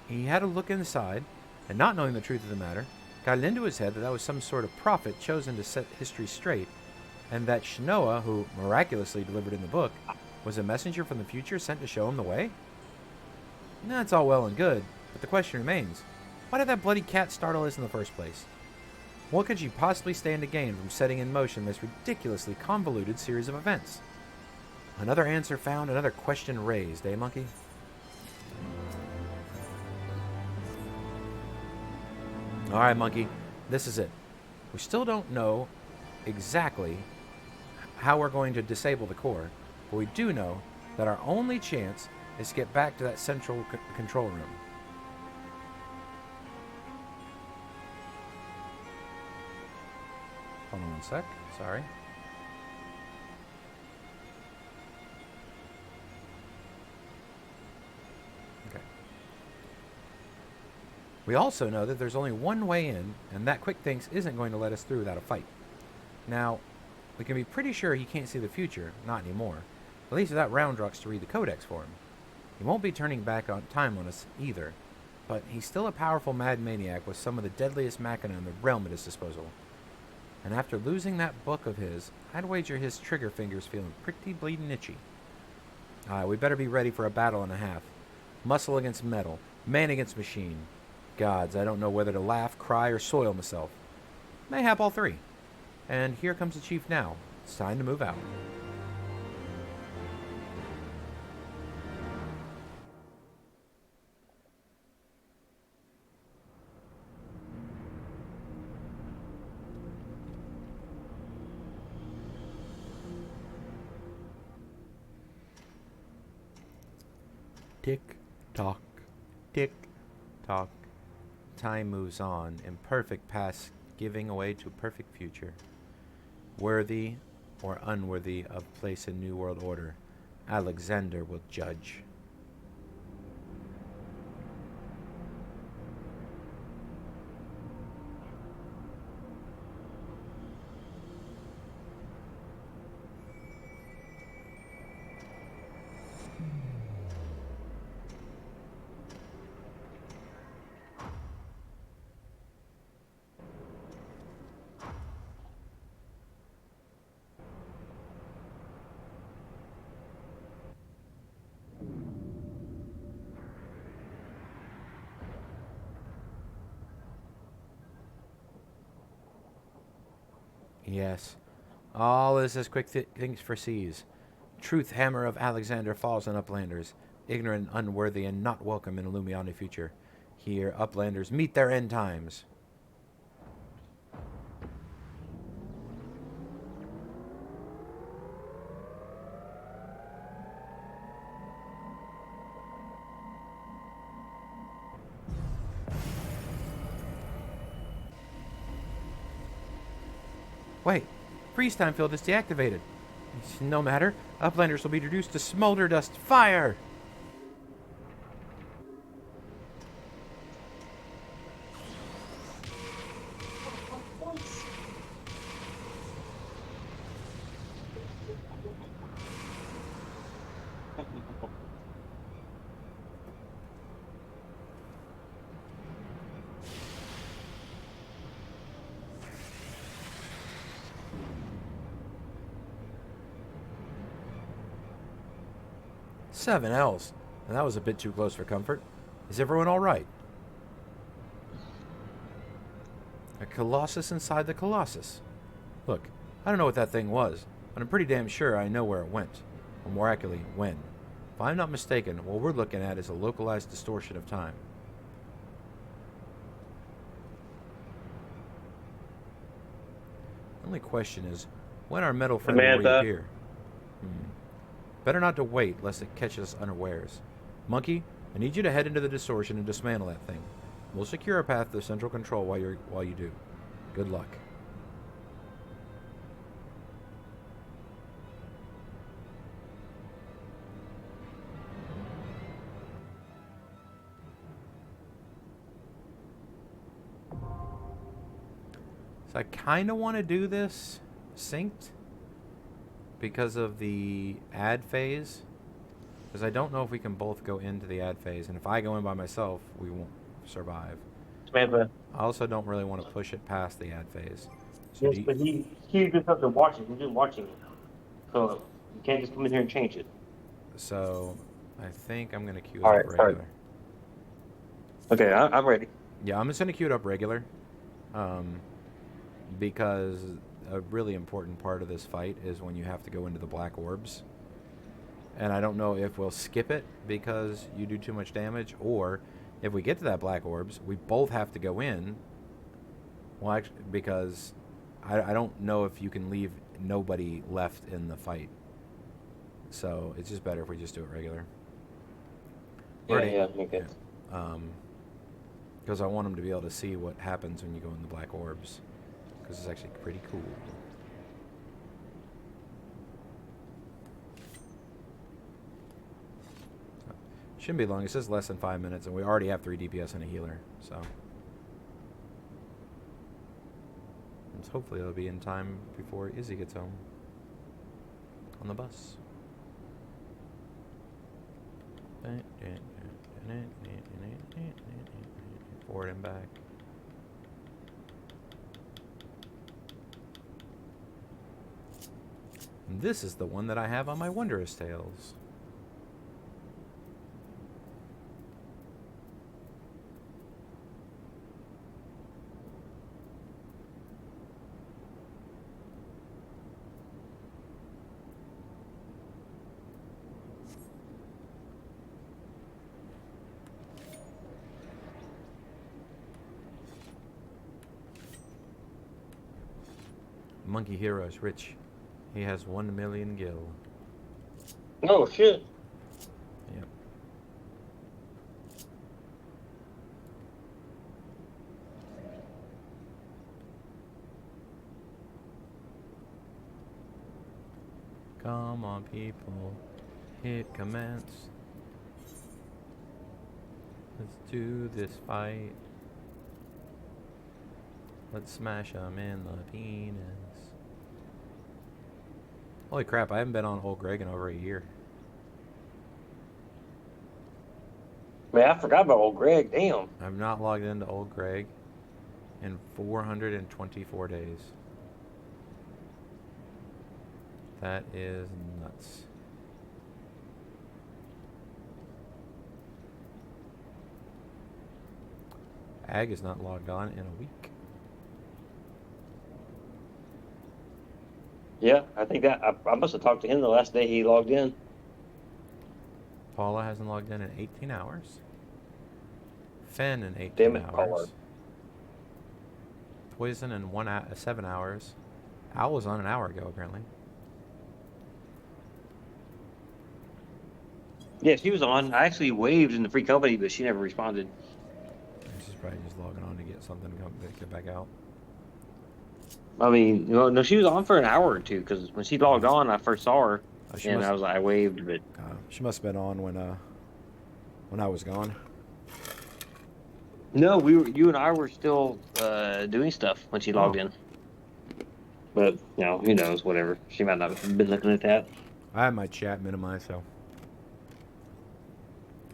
S1: he had a look inside, and not knowing the truth of the matter, got it into his head that was some sort of prophet chosen to set history straight, and that Shnoa, who miraculously delivered in the book, was a messenger from the future sent to show him the way? That's all well and good, but the question remains. Why did that bloody cat startle us in the first place? What could she possibly stand to gain from setting in motion this ridiculously convoluted series of events? Another answer found, another question raised, eh, monkey? Alright, monkey, this is it. We still don't know exactly how we're going to disable the core, but we do know that our only chance is to get back to that central control room. Hold on one sec. Sorry. Okay. We also know that there's only one way in, and that Quick Thinks isn't going to let us through without a fight. Now, we can be pretty sure he can't see the future, not anymore. At least without Roundrocks to read the Codex for him. He won't be turning back on time on us either, but he's still a powerful mad maniac with some of the deadliest machina in the realm at his disposal. And after losing that book of his, I'd wager his trigger fingers feeling pretty bleeding itchy. We better be ready for a battle and a half. Muscle against metal, man against machine. Gods, I don't know whether to laugh, cry, or soil myself. Mayhap all three. And here comes the chief now. It's time to move out. Tick, tock, tick, tock. Time moves on, imperfect past giving away to perfect future. Worthy or unworthy of place in New World Order, Alexander will judge. Yes, all is as Quick Things foresees. Truth hammer of Alexander falls on Uplanders, ignorant, unworthy, and not welcome in Illuminati future. Here, Uplanders meet their end times. Wait, freeze time field is deactivated. No matter, Uplanders will be reduced to smolder dust fire! Seven L's. And that was a bit too close for comfort. Is everyone all right? A colossus inside the colossus. Look, I don't know what that thing was, but I'm pretty damn sure I know where it went. Or more accurately, when. If I'm not mistaken, what we're looking at is a localized distortion of time. The only question is, when our metal friend will
S3: Samantha.
S1: reappear? Better not to wait, lest it catches us unawares. Monkey, I need you to head into the distortion and dismantle that thing. We'll secure a path to the central control while you do. Good luck. So I kind of want to do this synced because of the ad phase. Because I don't know if we can both go into the ad phase. And if I go in by myself, we won't survive.
S3: Samantha.
S1: I also don't really want to push it past the ad phase. So
S3: Yes, but he's just up to watching. He's just watching it. So you can't just come in here and change it.
S1: So I think I'm going to queue it
S3: All
S1: up
S3: right, sorry.
S1: regular.
S3: Okay, I'm ready.
S1: Yeah, I'm just going to queue it up regular. Because a really important part of this fight is when you have to go into the black orbs. And I don't know if we'll skip it because you do too much damage, or if we get to that black orbs, we both have to go in. Well, actually, because I don't know if you can leave nobody left in the fight. So it's just better if we just do it regular.
S3: Yeah, okay.
S1: Because I want them to be able to see what happens when you go in the black orbs. Because it's actually pretty cool. Shouldn't be long. It says less than 5 minutes, and we already have 3 DPS and a healer, so. And hopefully it'll be in time before Izzy gets home. On the bus. Forward and back. And this is the one that I have on my Wondrous Tales. Monkey Hero is rich. He has 1 million gil.
S3: Oh, shit.
S1: Yep. Come on, people. Hit commence. Let's do this fight. Let's smash him in the penis. Holy crap, I haven't been on Old Greg in over a year.
S3: Man, I forgot about old Greg. Damn.
S1: I've not logged into Old Greg in 424 days. That is nuts. Ag is not logged on in a week.
S3: Yeah, I think that I must have talked to him the last day he logged in.
S1: Paula hasn't logged in 18 hours. Fen in 18
S3: Damn it,
S1: hours.
S3: Paula.
S1: Poison in 7 hours. Owl was on an hour ago, apparently.
S3: Yeah, she was on. I actually waved in the free company, but she never responded.
S1: She's probably just logging on to get something to get back out.
S3: I mean, no, she was on for an hour or two because when she logged on, I first saw her, and I was like, I waved, but
S1: she must have been on when I was gone.
S3: no, you and I were still doing stuff when she logged in. But who knows? Whatever. She might not have been looking at that.
S1: I have my chat minimized, so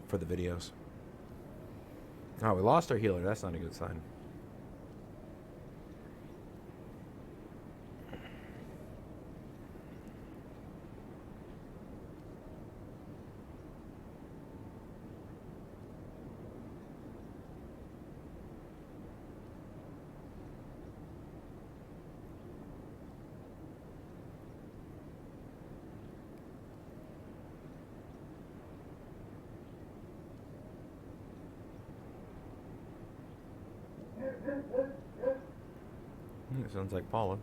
S1: for the videos. Oh, we lost our healer. That's not a good sign. It sounds like Paula.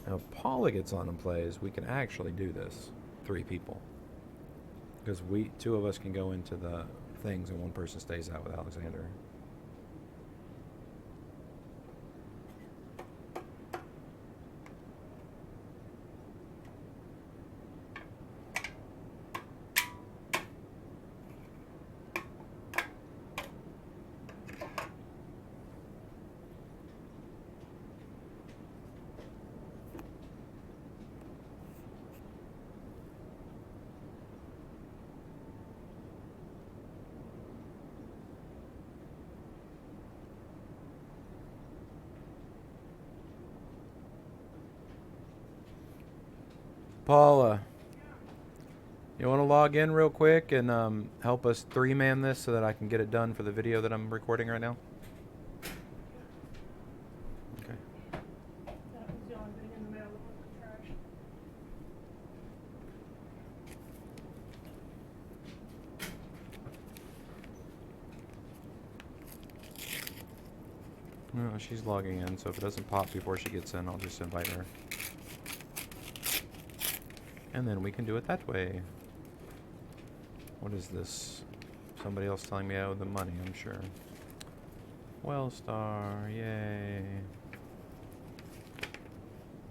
S1: Now, if Paula gets on and plays, we can actually do this. 3 people. Because 2 of us can go into the things and one person stays out with Alexander. Paula, you want to log in real quick and help us 3-man this so that I can get it done for the video that I'm recording right now? Okay.
S4: That was the only thing in the mail that wasn't trash.
S1: No, she's logging in, so if it doesn't pop before she gets in, I'll just invite her. And then we can do it that way. What is this? Somebody else telling me I owe them money, I'm sure. Wellstar, yay.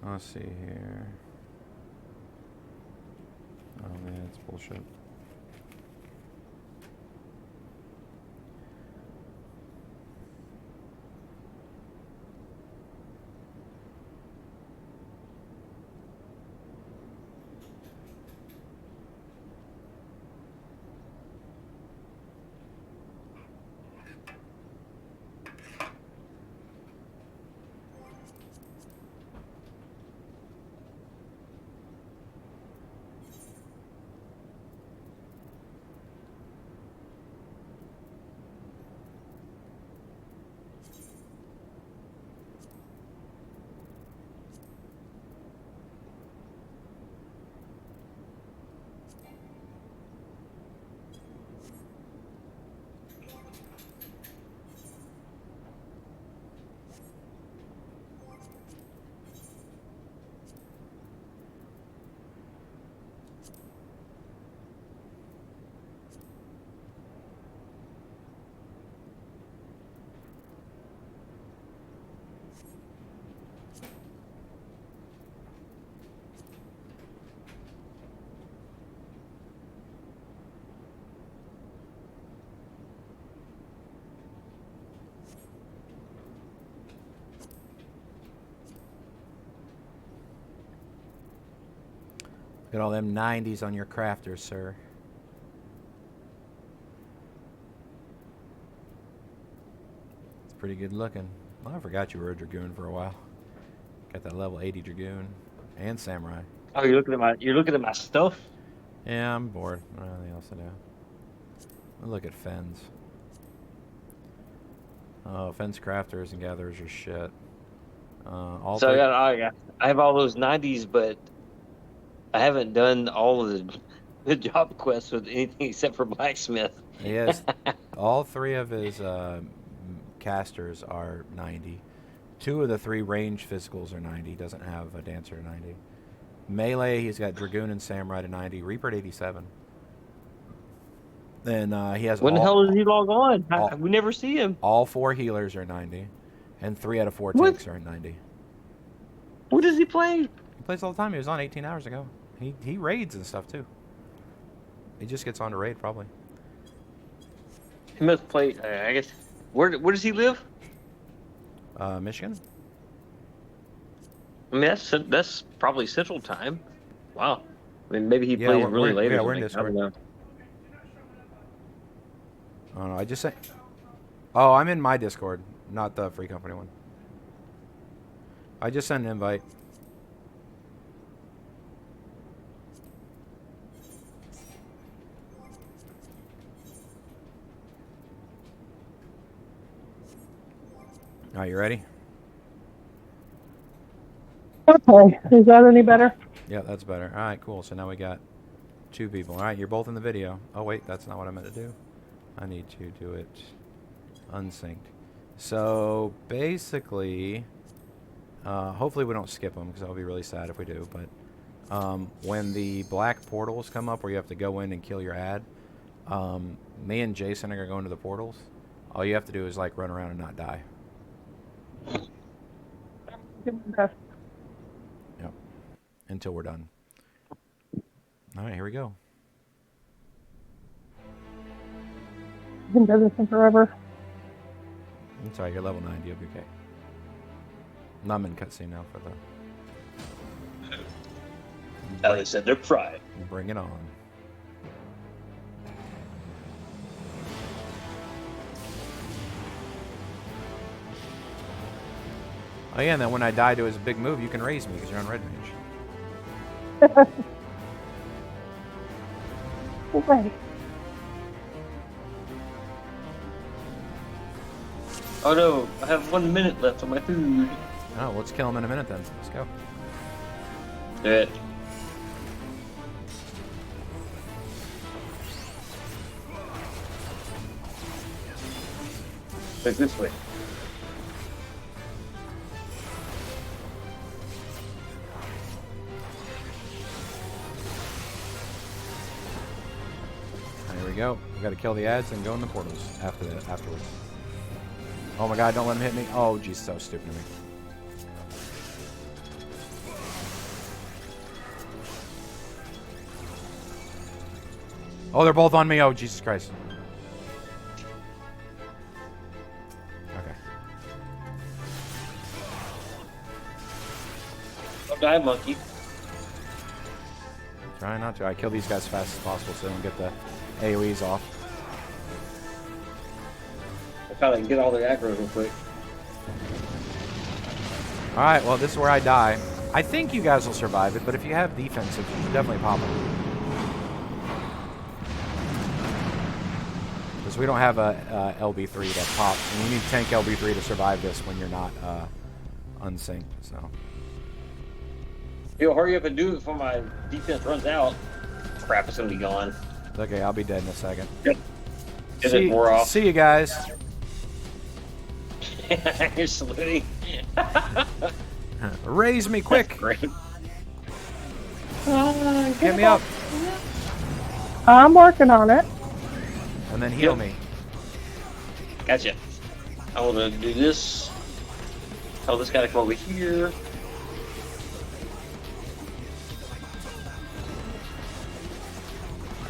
S1: Let's see here. Oh man, it's bullshit. Look at all them 90s on your crafters, sir. It's pretty good looking. Oh, I forgot you were a Dragoon for a while. Got that level 80 Dragoon and Samurai.
S3: Oh, you're looking at my stuff.
S1: Yeah, I'm bored. I don't have anything else to do. I'll look at Fens. Oh, Fens crafters and gatherers are shit. All
S3: So
S1: three-
S3: I have all those 90s, but I haven't done all of the job quests with anything except for blacksmith.
S1: He has all 3 of his casters are 90. 2 of the 3 range physicals are 90. He doesn't have a dancer to 90. Melee, he's got Dragoon and Samurai to 90. Reaper at 87. Then he has
S3: When the hell does he log on? We never see him.
S1: all 4 healers are 90. And 3 out of 4
S3: What?
S1: tanks are at 90.
S3: What does he play?
S1: He plays all the time. He was on 18 hours ago. He raids and stuff too. He just gets on to raid probably.
S3: He must play. I guess. Where does he live?
S1: Michigan?
S3: I mean, that's probably Central Time. Wow. I mean, maybe he
S1: Yeah,
S3: plays
S1: we're-
S3: really
S1: we're-
S3: late
S1: yeah,
S3: or
S1: we're in
S3: something. I don't
S1: Discord.
S3: know.
S1: Oh no, I just say. Oh, I'm in my Discord, not the free company one. I just sent an invite. All right, you ready?
S4: Okay, is that any better?
S1: Yeah, that's better. All right, cool. So now we got 2 people. All right, you're both in the video. Oh, wait, that's not what I meant to do. I need to do it unsynced. So basically, hopefully we don't skip them because that would be really sad if we do. But when the black portals come up where you have to go in and kill your ad, me and Jason are going to go into the portals. All you have to do is like run around and not die.
S5: Okay.
S1: Yep. Until we're done. All right, here we go.
S5: I've been doing this thing forever.
S1: I'm sorry, you're level 90. You'll be okay. I'm in cutscene now for the...
S2: Alexander Prime.
S1: Bring it on. Oh yeah, and then when I die to his big move, you can raise me because you're on red mage.
S5: Okay.
S2: Oh no, I have 1 minute left on my food.
S1: Oh, let's kill him in a minute then. Let's go.
S2: Do it. Like this way.
S1: There we go. We got to kill the ads and go in the portals afterwards. Oh my god, don't let him hit me. Oh, geez, so stupid of me. Oh, they're both on me. Oh, Jesus Christ. Okay.
S2: Don't die, monkey.
S1: Try not to. I kill these guys as fast as possible so they don't get the AoEs off.
S2: I found I can get all their aggro real quick.
S1: Alright, well, this is where I die. I think you guys will survive it, but if you have defensive, you should definitely pop them. Because we don't have a LB3 that pops. And you need tank LB3 to survive this when you're not unsynced, so...
S2: Yo, hurry up and do it before my defense runs out. Crap, it's gonna be gone.
S1: Okay, I'll be dead in a second.
S2: Yep. Get it more off.
S1: See you guys.
S2: You're saluting.
S1: Raise me quick.
S2: Great.
S1: Get me up.
S5: I'm working on it.
S1: And then heal
S2: Yep.
S1: me.
S2: Gotcha. I want to do this. Tell this guy to come over here.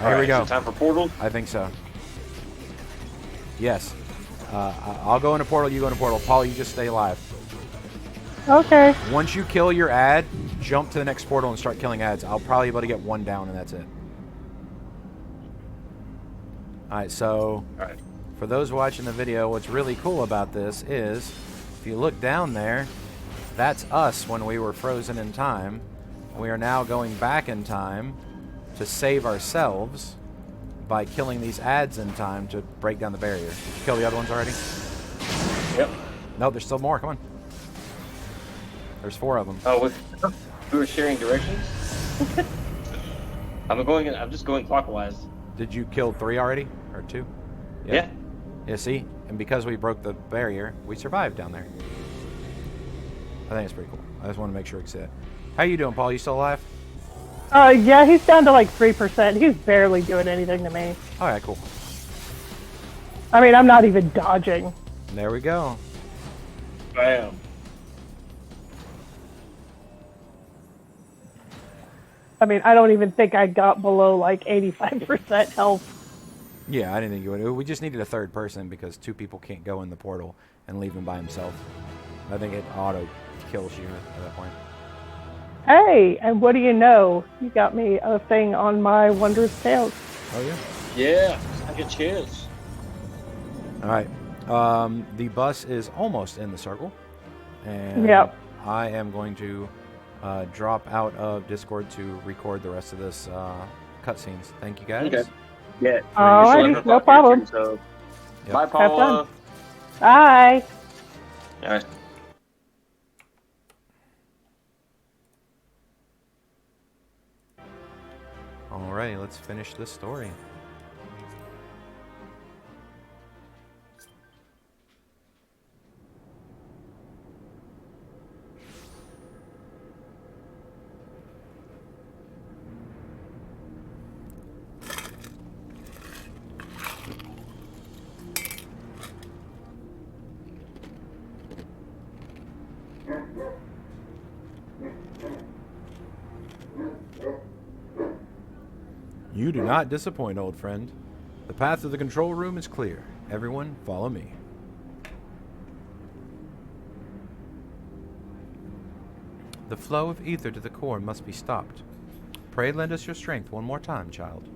S1: Here we go.
S2: So time for portal.
S1: I think so. Yes. I'll go in a portal, you go in a portal. Paul, you just stay alive.
S5: Okay.
S1: Once you kill your ad, jump to the next portal and start killing ads. I'll probably be able to get 1 down and that's it. Alright, so
S2: Alright.
S1: for those watching the video, what's really cool about this is if you look down there, that's us when we were frozen in time. We are now going back in time to save ourselves by killing these ads in time to break down the barrier. Did you kill the other ones already?
S2: Yep.
S1: No, there's still more. Come on. There's 4 of them.
S2: Oh, we were sharing directions. I'm just going clockwise.
S1: Did you kill 3 already? Or 2?
S2: Yeah.
S1: Yeah, see? And because we broke the barrier, we survived down there. I think it's pretty cool. I just want to make sure you see it. How you doing, Paul? You still alive?
S5: Yeah, he's down to like 3%. He's barely doing anything to me.
S1: Alright, cool.
S5: I mean, I'm not even dodging.
S1: There we go.
S2: Bam.
S5: I mean, I don't even think I got below like 85% health.
S1: Yeah, I didn't think you would. We just needed a 3rd person because 2 people can't go in the portal and leave him by himself. I think it auto kills you at that point.
S5: Hey, and what do you know? You got me a thing on my Wondrous Tales.
S1: Oh, yeah?
S2: Yeah. I get chance.
S1: Alright. The bus is almost in the circle. And
S5: Yep.
S1: I am going to drop out of Discord to record the rest of this cutscenes. Thank you, guys.
S2: Okay. Yeah.
S5: Alrighty, no problem.
S2: So,
S1: Yep.
S2: bye,
S5: Have
S2: Paula.
S5: fun. Bye.
S2: All right.
S1: Alright, let's finish this story. You do not disappoint, old friend. The path to the control room is clear. Everyone, follow me. The flow of ether to the core must be stopped. Pray lend us your strength one more time, child.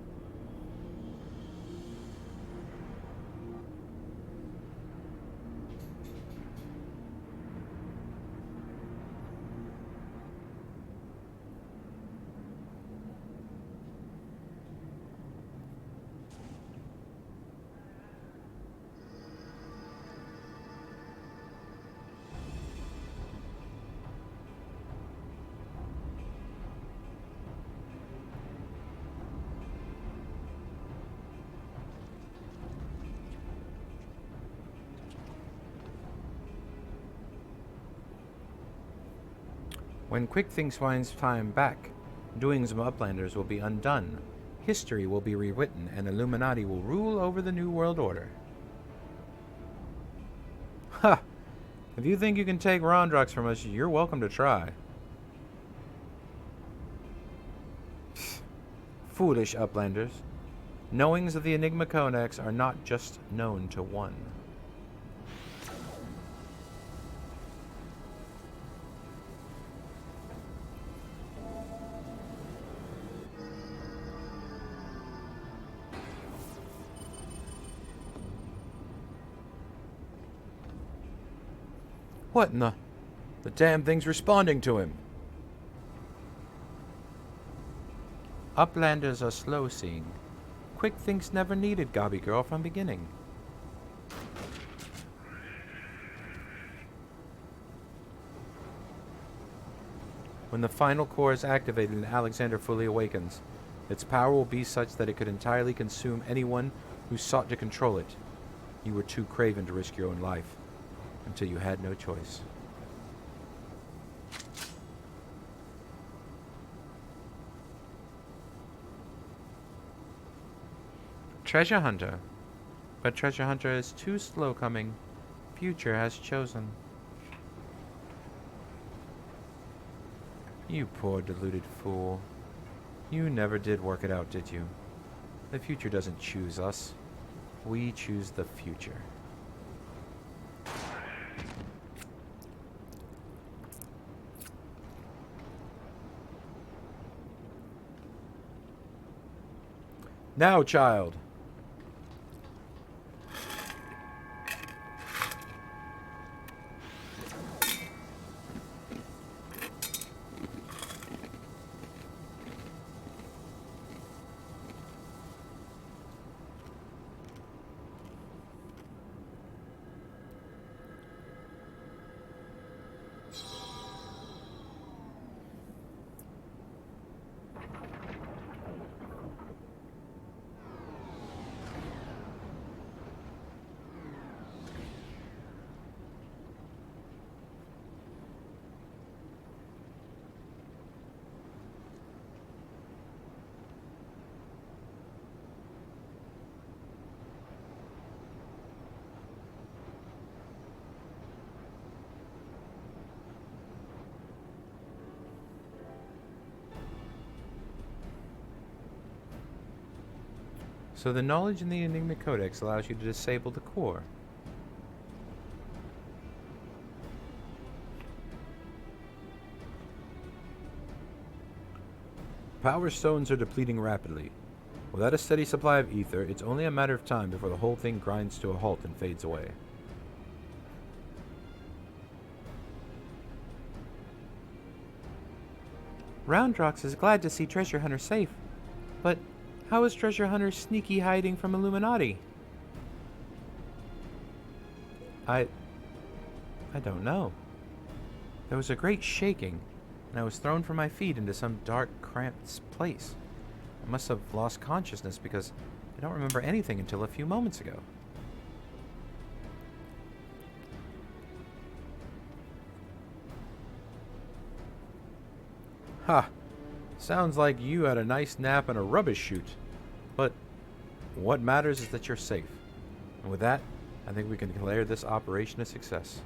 S1: When Quick Things finds time back, doings of Uplanders will be undone. History will be rewritten, and Illuminati will rule over the New World Order. Ha! If you think you can take Rondrox from us, you're welcome to try. Foolish Uplanders. Knowings of the Enigma Codex are not just known to one. What in the... The damn thing's responding to him. Uplanders are slow-seeing. Quick Things never needed Gobby Girl from beginning. When the final core is activated and Alexander fully awakens, its power will be such that it could entirely consume anyone who sought to control it. You were too craven to risk your own life, until you had no choice. Treasure Hunter. But Treasure Hunter is too slow coming. Future has chosen. You poor deluded fool. You never did work it out, did you? The future doesn't choose us. We choose the future. Now, child. So the knowledge in the Enigma Codex allows you to disable the core. Power stones are depleting rapidly. Without a steady supply of ether, it's only a matter of time before the whole thing grinds to a halt and fades away. Roundrox is glad to see Treasure Hunter safe, but how is Treasure Hunter sneaky hiding from Illuminati? I don't know. There was a great shaking, and I was thrown from my feet into some dark, cramped place. I must have lost consciousness because I don't remember anything until a few moments ago. Ha! Sounds like you had a nice nap in a rubbish chute. But what matters is that you're safe. And with that, I think we can declare this operation a success.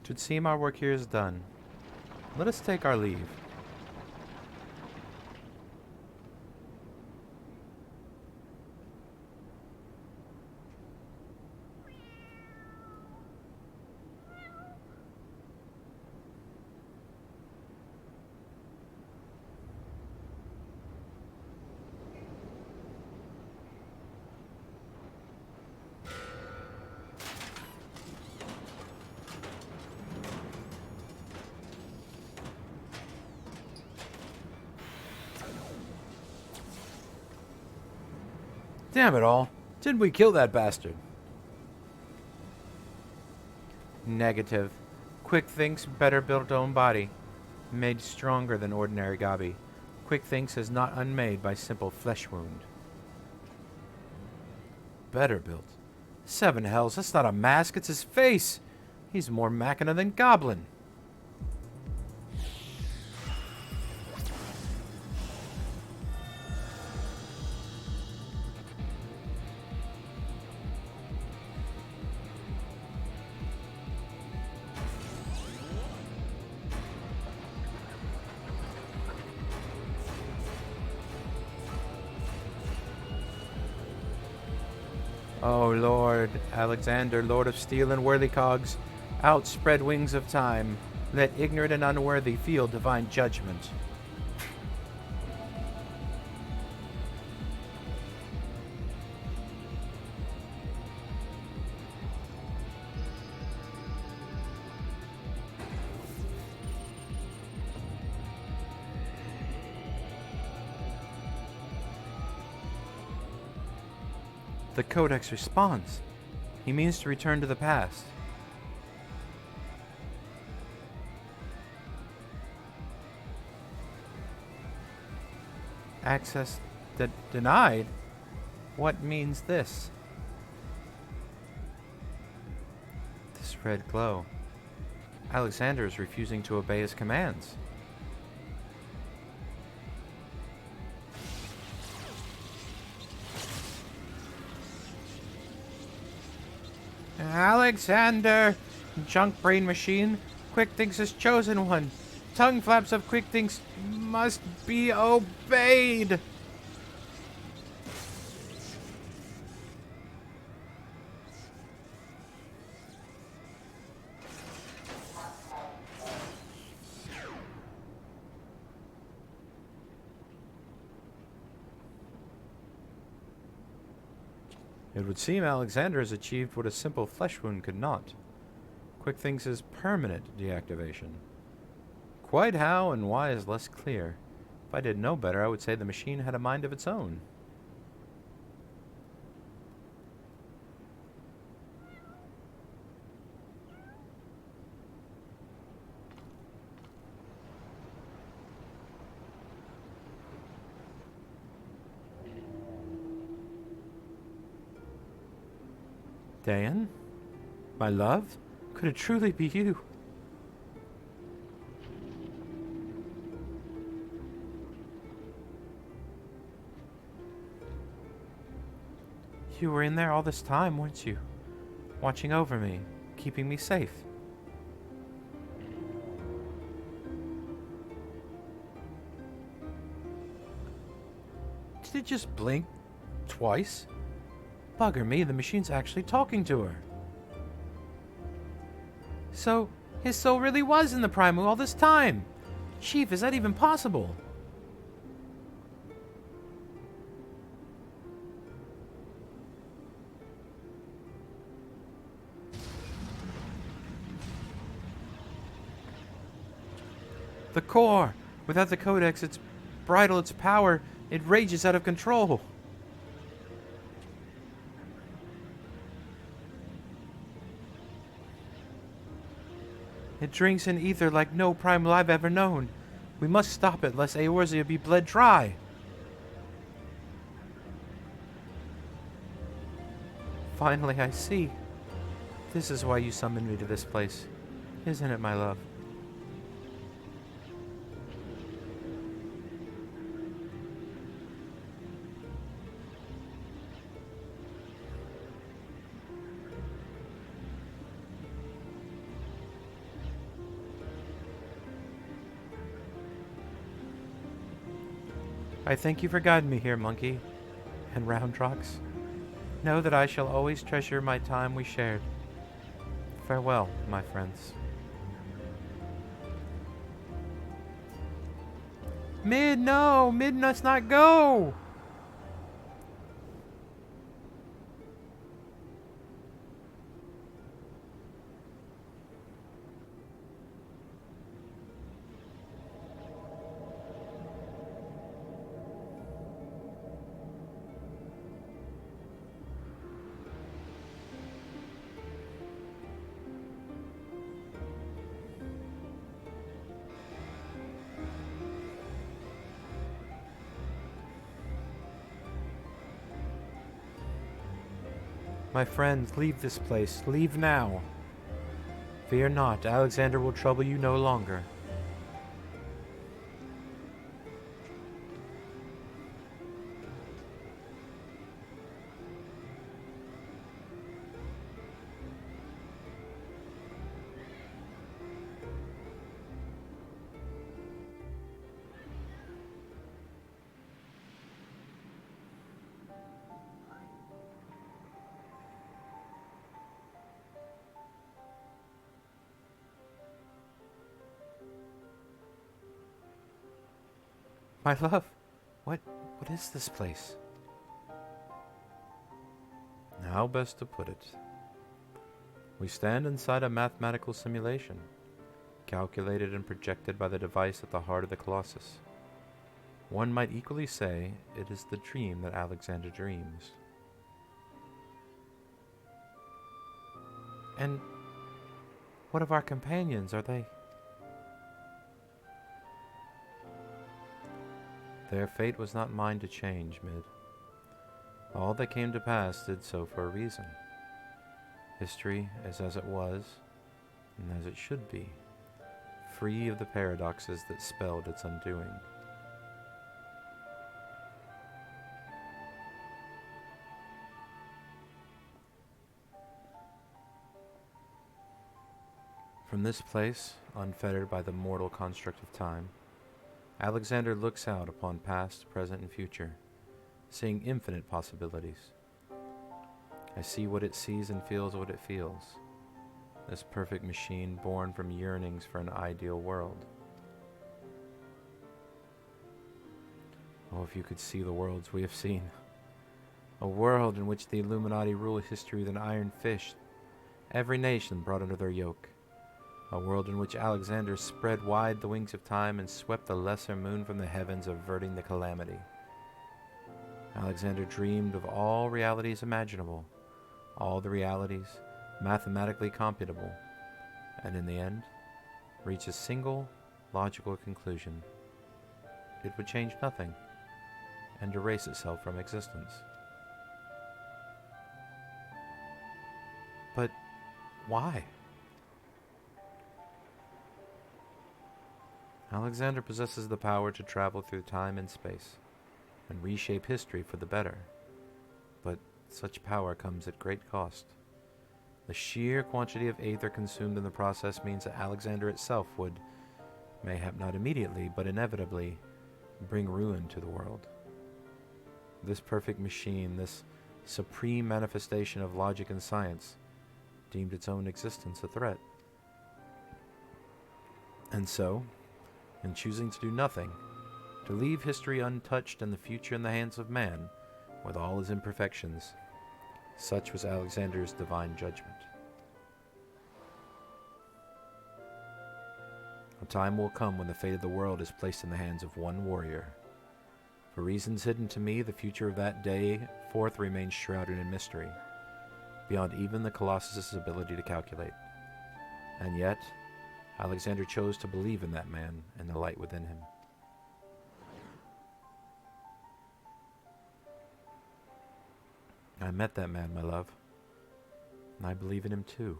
S1: It would seem our work here is done. Let us take our leave. Damn it all. Didn't we kill that bastard? Negative. Quick Thinks better built own body. Made stronger than ordinary Gabi. Quick Thinks is not unmade by simple flesh wound. Better built? Seven hells, that's not a mask, it's his face! He's more machina than goblin. O Lord, Alexander, Lord of Steel and Worthy Cogs, outspread wings of time, let ignorant and unworthy feel divine judgment. The Codex responds. He means to return to the past. Access denied? What means this? This red glow. Alexander is refusing to obey his commands. Alexander! Junk brain machine! Quick Thinks is chosen one! Tongue flaps of Quick Thinks must be obeyed! It would seem Alexander has achieved what a simple flesh wound could not. Quick Thinks is permanent deactivation. Quite how and why is less clear. If I did know better, I would say the machine had a mind of its own. Dayan? My love? Could it truly be you? You were in there all this time, weren't you? Watching over me, keeping me safe. Did it just blink twice? Bugger me, the machine's actually talking to her. So, his soul really was in the Primu all this time! Chief, is that even possible? The core! Without the codex, its bridle, its power, it rages out of control. It drinks in ether like no primal I've ever known. We must stop it, lest Eorzea be bled dry. Finally, I see. This is why you summoned me to this place. Isn't it, my love? I thank you for guiding me here, monkey. And Roundrox. Know that I shall always treasure my time we shared. Farewell, my friends. Mid, no! Mid must not go! My friends, leave this place. Leave now. Fear not, Alexander will trouble you no longer. My love, what is this place? How best to put it? We stand inside a mathematical simulation, calculated and projected by the device at the heart of the Colossus. One might equally say it is the dream that Alexander dreams. And what of our companions? Are they... Their fate was not mine to change, Mid. All that came to pass did so for a reason. History is as it was, and as it should be, free of the paradoxes that spelled its undoing. From this place, unfettered by the mortal construct of time, Alexander looks out upon past, present, and future, seeing infinite possibilities. I see what it sees and feels what it feels. This perfect machine born from yearnings for an ideal world. Oh, if you could see the worlds we have seen. A world in which the Illuminati rule history with an iron fist, every nation brought under their yoke. A world in which Alexander spread wide the wings of time and swept the lesser moon from the heavens, averting the calamity. Alexander dreamed of all realities imaginable, all the realities mathematically computable, and in the end, reached a single logical conclusion. It would change nothing and erase itself from existence. But why? Alexander possesses the power to travel through time and space and reshape history for the better. But such power comes at great cost. The sheer quantity of aether consumed in the process means that Alexander itself would, mayhap not immediately, but inevitably, bring ruin to the world. This perfect machine, this supreme manifestation of logic and science, deemed its own existence a threat. And so, in choosing to do nothing, to leave history untouched and the future in the hands of man, with all his imperfections, such was Alexander's divine judgment. A time will come when the fate of the world is placed in the hands of one warrior. For reasons hidden to me, the future of that day forth remains shrouded in mystery, beyond even the Colossus' ability to calculate. And yet, Alexander chose to believe in that man and the light within him. I met that man, my love, and I believe in him too.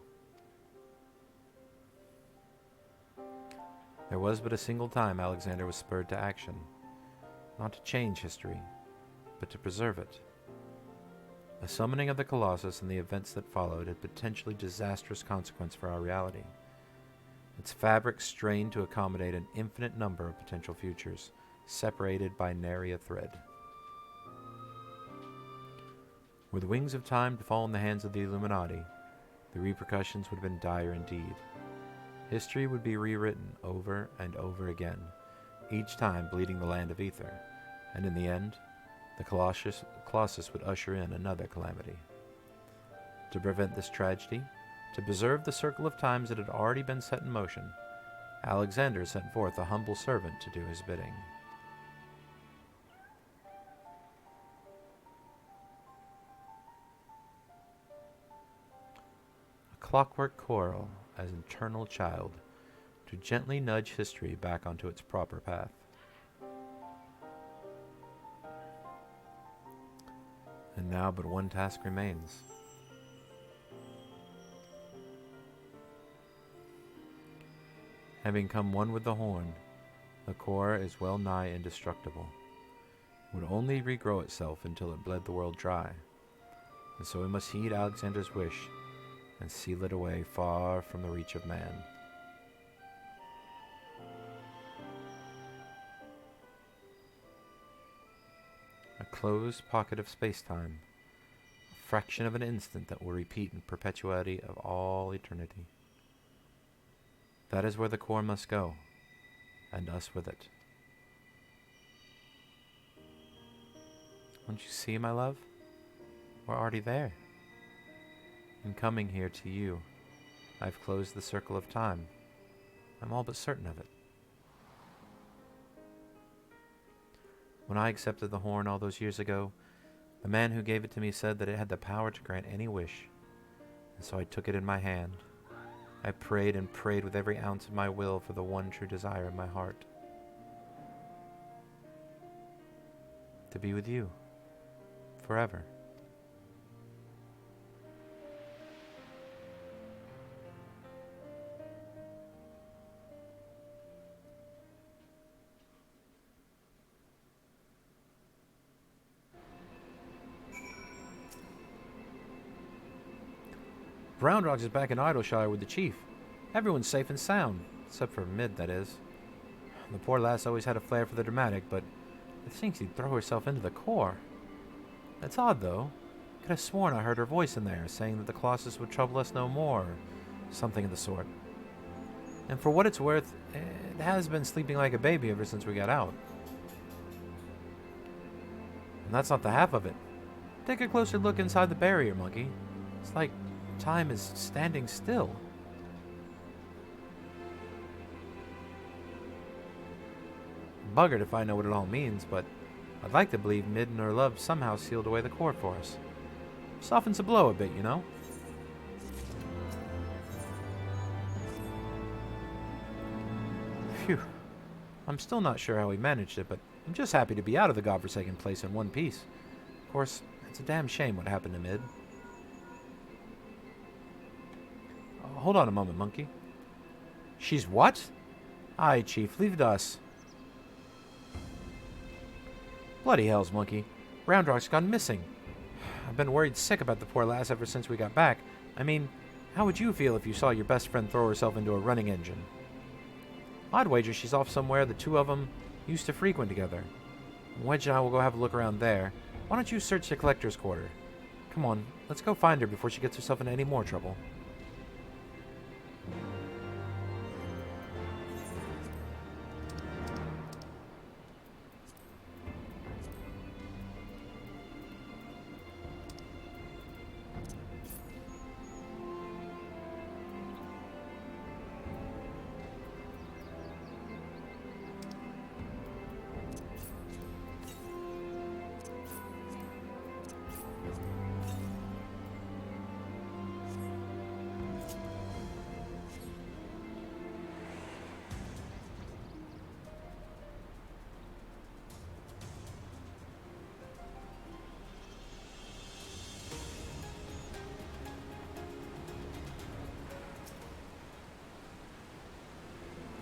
S1: There was but a single time Alexander was spurred to action, not to change history, but to preserve it. The summoning of the Colossus and the events that followed had potentially disastrous consequence for our reality. Its fabric strained to accommodate an infinite number of potential futures, separated by nary a thread. Were the wings of time to fall in the hands of the Illuminati, the repercussions would have been dire indeed. History would be rewritten over and over again, each time bleeding the land of ether, and in the end, the Colossus would usher in another calamity. To prevent this tragedy, to preserve the circle of times that had already been set in motion, Alexander sent forth a humble servant to do his bidding. A clockwork coil as an eternal child, to gently nudge history back onto its proper path. And now but one task remains. Having come one with the horn, the core is well nigh indestructible. It would only regrow itself until it bled the world dry. And so we must heed Alexander's wish and seal it away far from the reach of man. A closed pocket of space-time, a fraction of an instant that will repeat in perpetuity of all eternity. That is where the core must go, and us with it. Don't you see, my love? We're already there. In coming here to you, I've closed the circle of time. I'm all but certain of it. When I accepted the horn all those years ago, the man who gave it to me said that it had the power to grant any wish. And so I took it in my hand. I prayed and prayed with every ounce of my will for the one true desire in my heart. To be with you. Forever. Brown Dogs is back in Idleshire with the chief. Everyone's safe and sound, except for Mid, that is. The poor lass always had a flair for the dramatic, but it thinks she'd throw herself into the core. It's odd, though. Could have sworn I heard her voice in there, saying that the Colossus would trouble us no more, or something of the sort. And for what it's worth, it has been sleeping like a baby ever since we got out. And that's not the half of it. Take a closer look inside the barrier, monkey. It's like time is standing still. Buggered if I know what it all means, but I'd like to believe Mid and her love somehow sealed away the core for us. Softens the blow a bit, you know? Phew. I'm still not sure how we managed it, but I'm just happy to be out of the godforsaken place in one piece. Of course, it's a damn shame what happened to Mid. Hold on a moment, monkey. She's what? Aye, Chief, leave it to us. Bloody hells, monkey. Brown Dog's gone missing. I've been worried sick about the poor lass ever since we got back. I mean, how would you feel if you saw your best friend throw herself into a running engine? I'd wager she's off somewhere the two of them used to frequent together. Wedge and I will go have a look around there. Why don't you search the collector's quarter? Come on, let's go find her before she gets herself into any more trouble.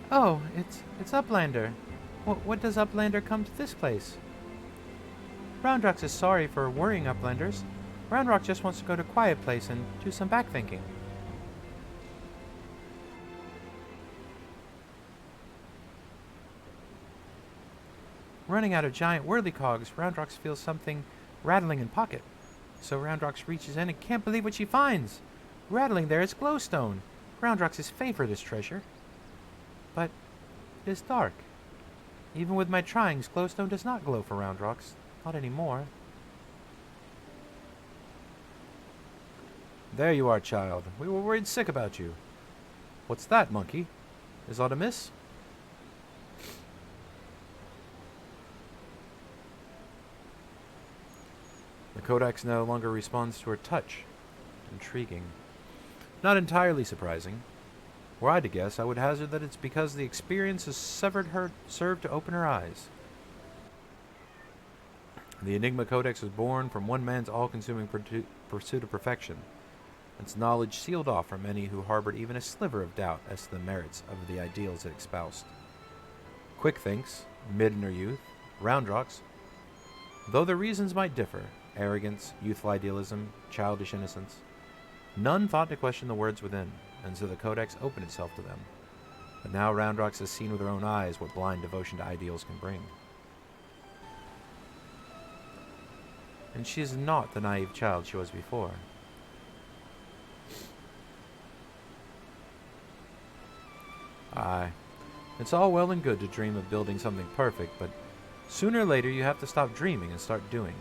S1: Oh, it's Uplander. What does Uplander come to this place? Roundrox is sorry for worrying Uplanders. Roundrox just wants to go to a quiet place and do some back thinking. Running out of giant whirlycogs, Roundrox feels something rattling in pocket. So Roundrox reaches in and can't believe what she finds. Rattling there is glowstone, Roundrox's favoriteest treasure. But it is dark. Even with my tryings, glowstone does not glow for Roundrox. Not anymore. There you are, child. We were worried sick about you. What's that, monkey? Is aught amiss? The Codex no longer responds to her touch. Intriguing. Not entirely surprising. Were I to guess, I would hazard that it's because the experience has served to open her eyes. The Enigma Codex was born from one man's all-consuming pursuit of perfection. Its knowledge sealed off from any who harbored even a sliver of doubt as to the merits of the ideals it espoused. Quick thinks, mid in her youth, Roundrox, though the reasons might differ, arrogance, youthful idealism, childish innocence, none thought to question the words within, and so the Codex opened itself to them. But now Roundrox has seen with her own eyes what blind devotion to ideals can bring. And she is not the naive child she was before. Aye, it's all well and good to dream of building something perfect, but sooner or later you have to stop dreaming and start doing,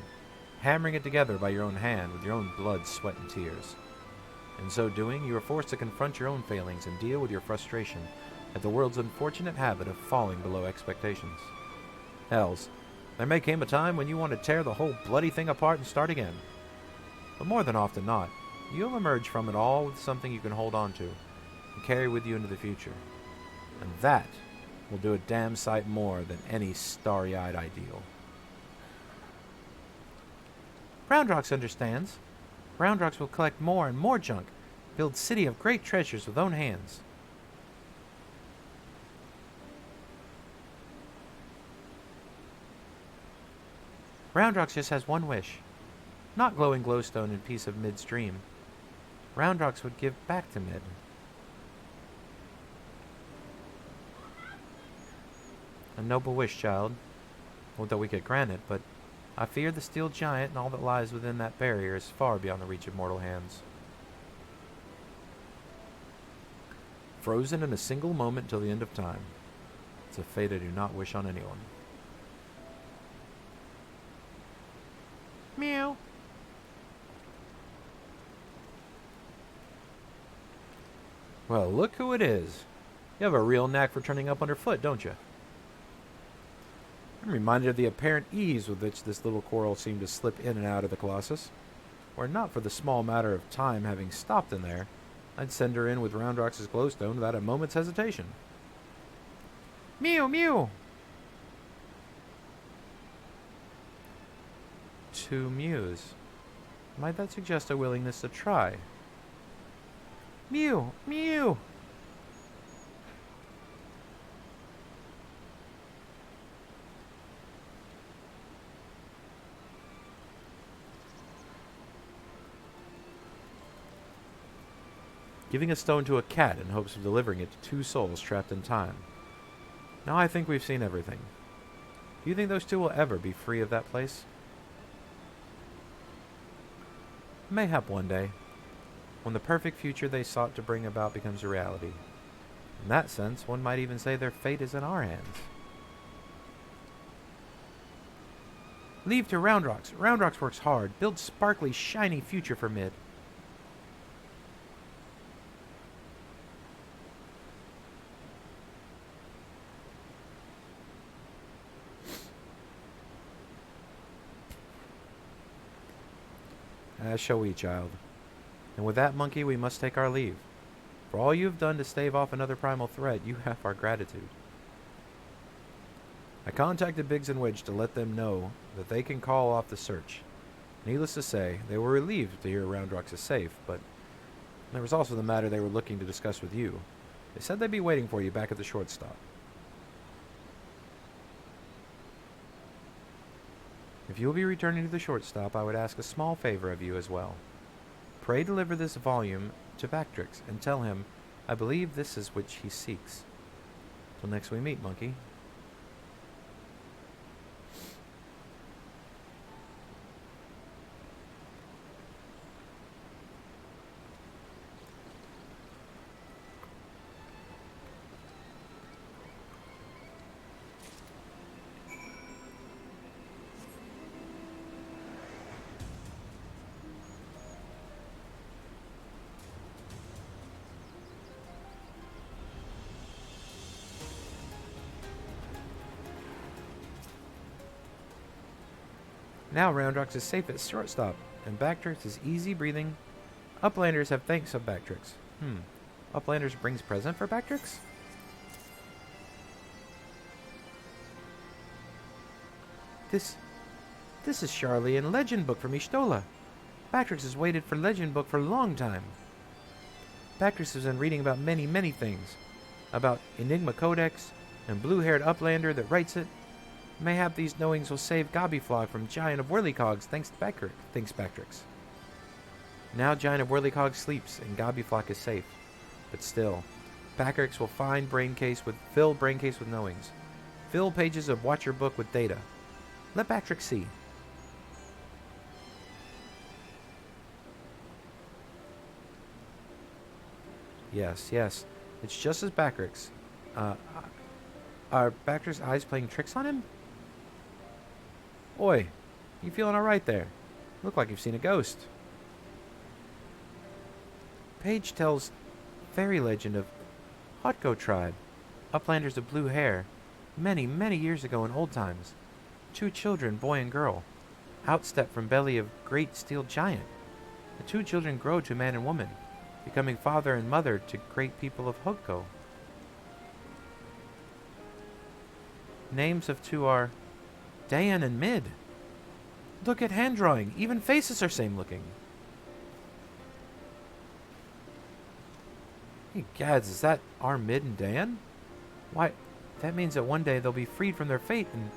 S1: hammering it together by your own hand with your own blood, sweat, and tears. In so doing, you are forced to confront your own failings and deal with your frustration at the world's unfortunate habit of falling below expectations. Hells, there may come a time when you want to tear the whole bloody thing apart and start again. But more than often not, you'll emerge from it all with something you can hold on to and carry with you into the future. And that will do a damn sight more than any starry-eyed ideal. Roundrox understands. Roundrox will collect more and more junk, build city of great treasures with own hands. Roundrox just has one wish. Not glowing glowstone and piece of Mid's dream. Roundrox would give back to Mid. A noble wish, child. Would that we could grant it, but I fear the steel giant and all that lies within that barrier is far beyond the reach of mortal hands. Frozen in a single moment till the end of time. It's a fate I do not wish on anyone. Meow. Well, look who it is. You have a real knack for turning up underfoot, don't you? I'm reminded of the apparent ease with which this little coral seemed to slip in and out of the Colossus. Were it not for the small matter of time having stopped in there, I'd send her in with Roundrox's glowstone without a moment's hesitation. Mew, mew! To muse. Might that suggest a willingness to try? Mew, mew! Giving a stone to a cat in hopes of delivering it to two souls trapped in time. Now I think we've seen everything. Do you think those two will ever be free of that place? Mayhap one day, when the perfect future they sought to bring about becomes a reality. In that sense, one might even say their fate is in our hands. Leave to Roundrox. Roundrox works hard, builds sparkly, shiny future for Mid. As shall we, child. And with that, monkey, we must take our leave. For all you have done to stave off another primal threat, you have our gratitude. I contacted Biggs and Widge to let them know that they can call off the search. Needless to say, they were relieved to hear Roundrox is safe, but there was also the matter they were looking to discuss with you. They said they'd be waiting for you back at the short stop. If you will be returning to the short stop, I would ask a small favor of you as well. Pray deliver this volume to Bactrix and tell him I believe this is which he seeks. Till next we meet, monkey. Now Roundrox is safe at shortstop, and Bactrix is easy breathing. Uplanders have thanks of Bactrix. Uplanders brings present for Bactrix? This is Charlian legend book from Ishtola. Bactrix has waited for legend book for a long time. Bactrix has been reading about many, many things. About Enigma Codex, and blue-haired Uplander that writes it. Mayhap these knowings will save Gobbyflog from Giant of Whirlycogs, thinks Bactrix. Now Giant of Whirlycog sleeps, and Gobbyflog is safe. But still, Bactrix will fill braincase with knowings. Fill pages of Watcher book with data. Let Bactrix see. Yes. It's just as Bactrix. Are Bactrix's eyes playing tricks on him? Oi, you feeling alright there? Look like you've seen a ghost. Page tells fairy legend of Hotko tribe, uplanders of blue hair, many, many years ago in old times. 2 children, boy and girl, outstep from belly of great steel giant. The 2 children grow to man and woman, becoming father and mother to great people of Hotko. Names of 2 are Dayan and Mid. Look at hand drawing. Even faces are same looking. Hey, gads, is that our Mid and Dayan? Why, that means that one day they'll be freed from their fate and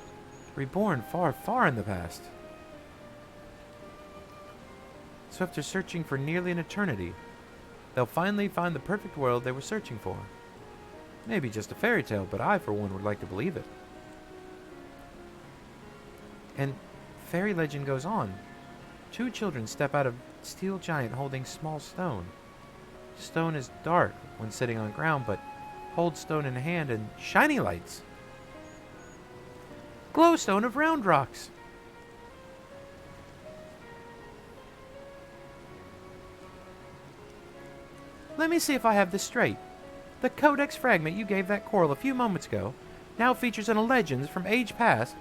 S1: reborn far, far in the past. So after searching for nearly an eternity, they'll finally find the perfect world they were searching for. Maybe just a fairy tale, but I, for one, would like to believe it. And fairy legend goes on. 2 children step out of steel giant holding small stone. Stone is dark when sitting on ground, but holds stone in hand and shiny lights. Glowstone of Roundrox. Let me see if I have this straight. The Codex fragment you gave that coral a few moments ago now features in a legends from age past.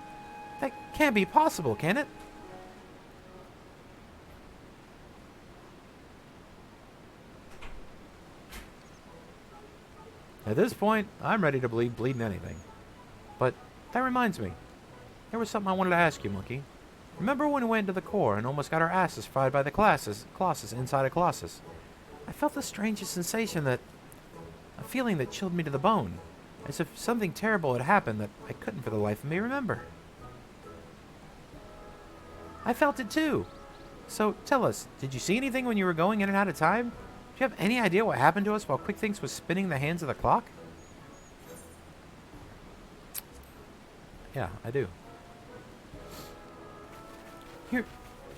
S1: That can't be possible, can it? At this point, I'm ready to believe bleeding anything. But that reminds me. There was something I wanted to ask you, Monkey. Remember when we went into the core and almost got our asses fried by the Colossus inside a Colossus? I felt the strangest sensation a feeling that chilled me to the bone. As if something terrible had happened that I couldn't for the life of me remember. I felt it too. So tell us, did you see anything when you were going in and out of time? Do you have any idea what happened to us while Quick Thinks was spinning the hands of the clock? Yeah, I do.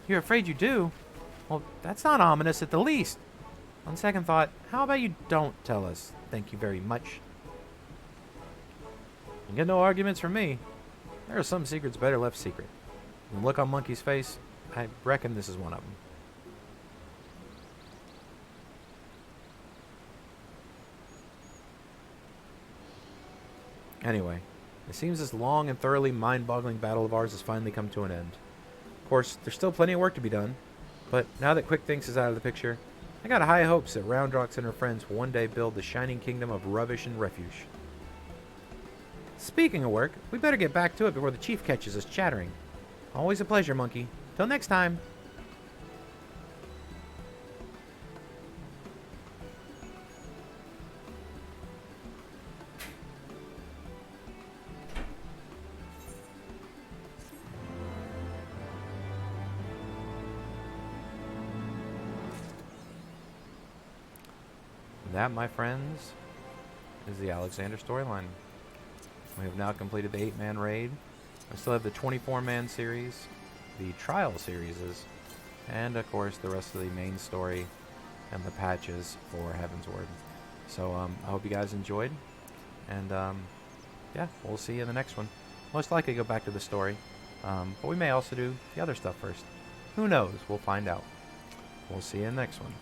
S1: You're afraid you do? Well, that's not ominous at the least. On second thought, how about you don't tell us? Thank you very much. You get no arguments from me. There are some secrets better left secret. And the look on Monkey's face, I reckon this is one of them. Anyway, it seems this long and thoroughly mind-boggling battle of ours has finally come to an end. Of course, there's still plenty of work to be done, but now that Quick Thinks is out of the picture, I got high hopes that Roundrox and her friends will one day build the shining kingdom of rubbish and refuge. Speaking of work, we better get back to it before the chief catches us chattering. Always a pleasure, Monkey. Till next time. That, my friends, is the Alexander storyline. We have now completed the 8-man raid. I still have the 24-man series, the trial series, and of course the rest of the main story and the patches for Heaven's Word. So I hope you guys enjoyed, and yeah, we'll see you in the next one. Most likely go back to the story, but we may also do the other stuff first. Who knows? We'll find out. We'll see you in the next one.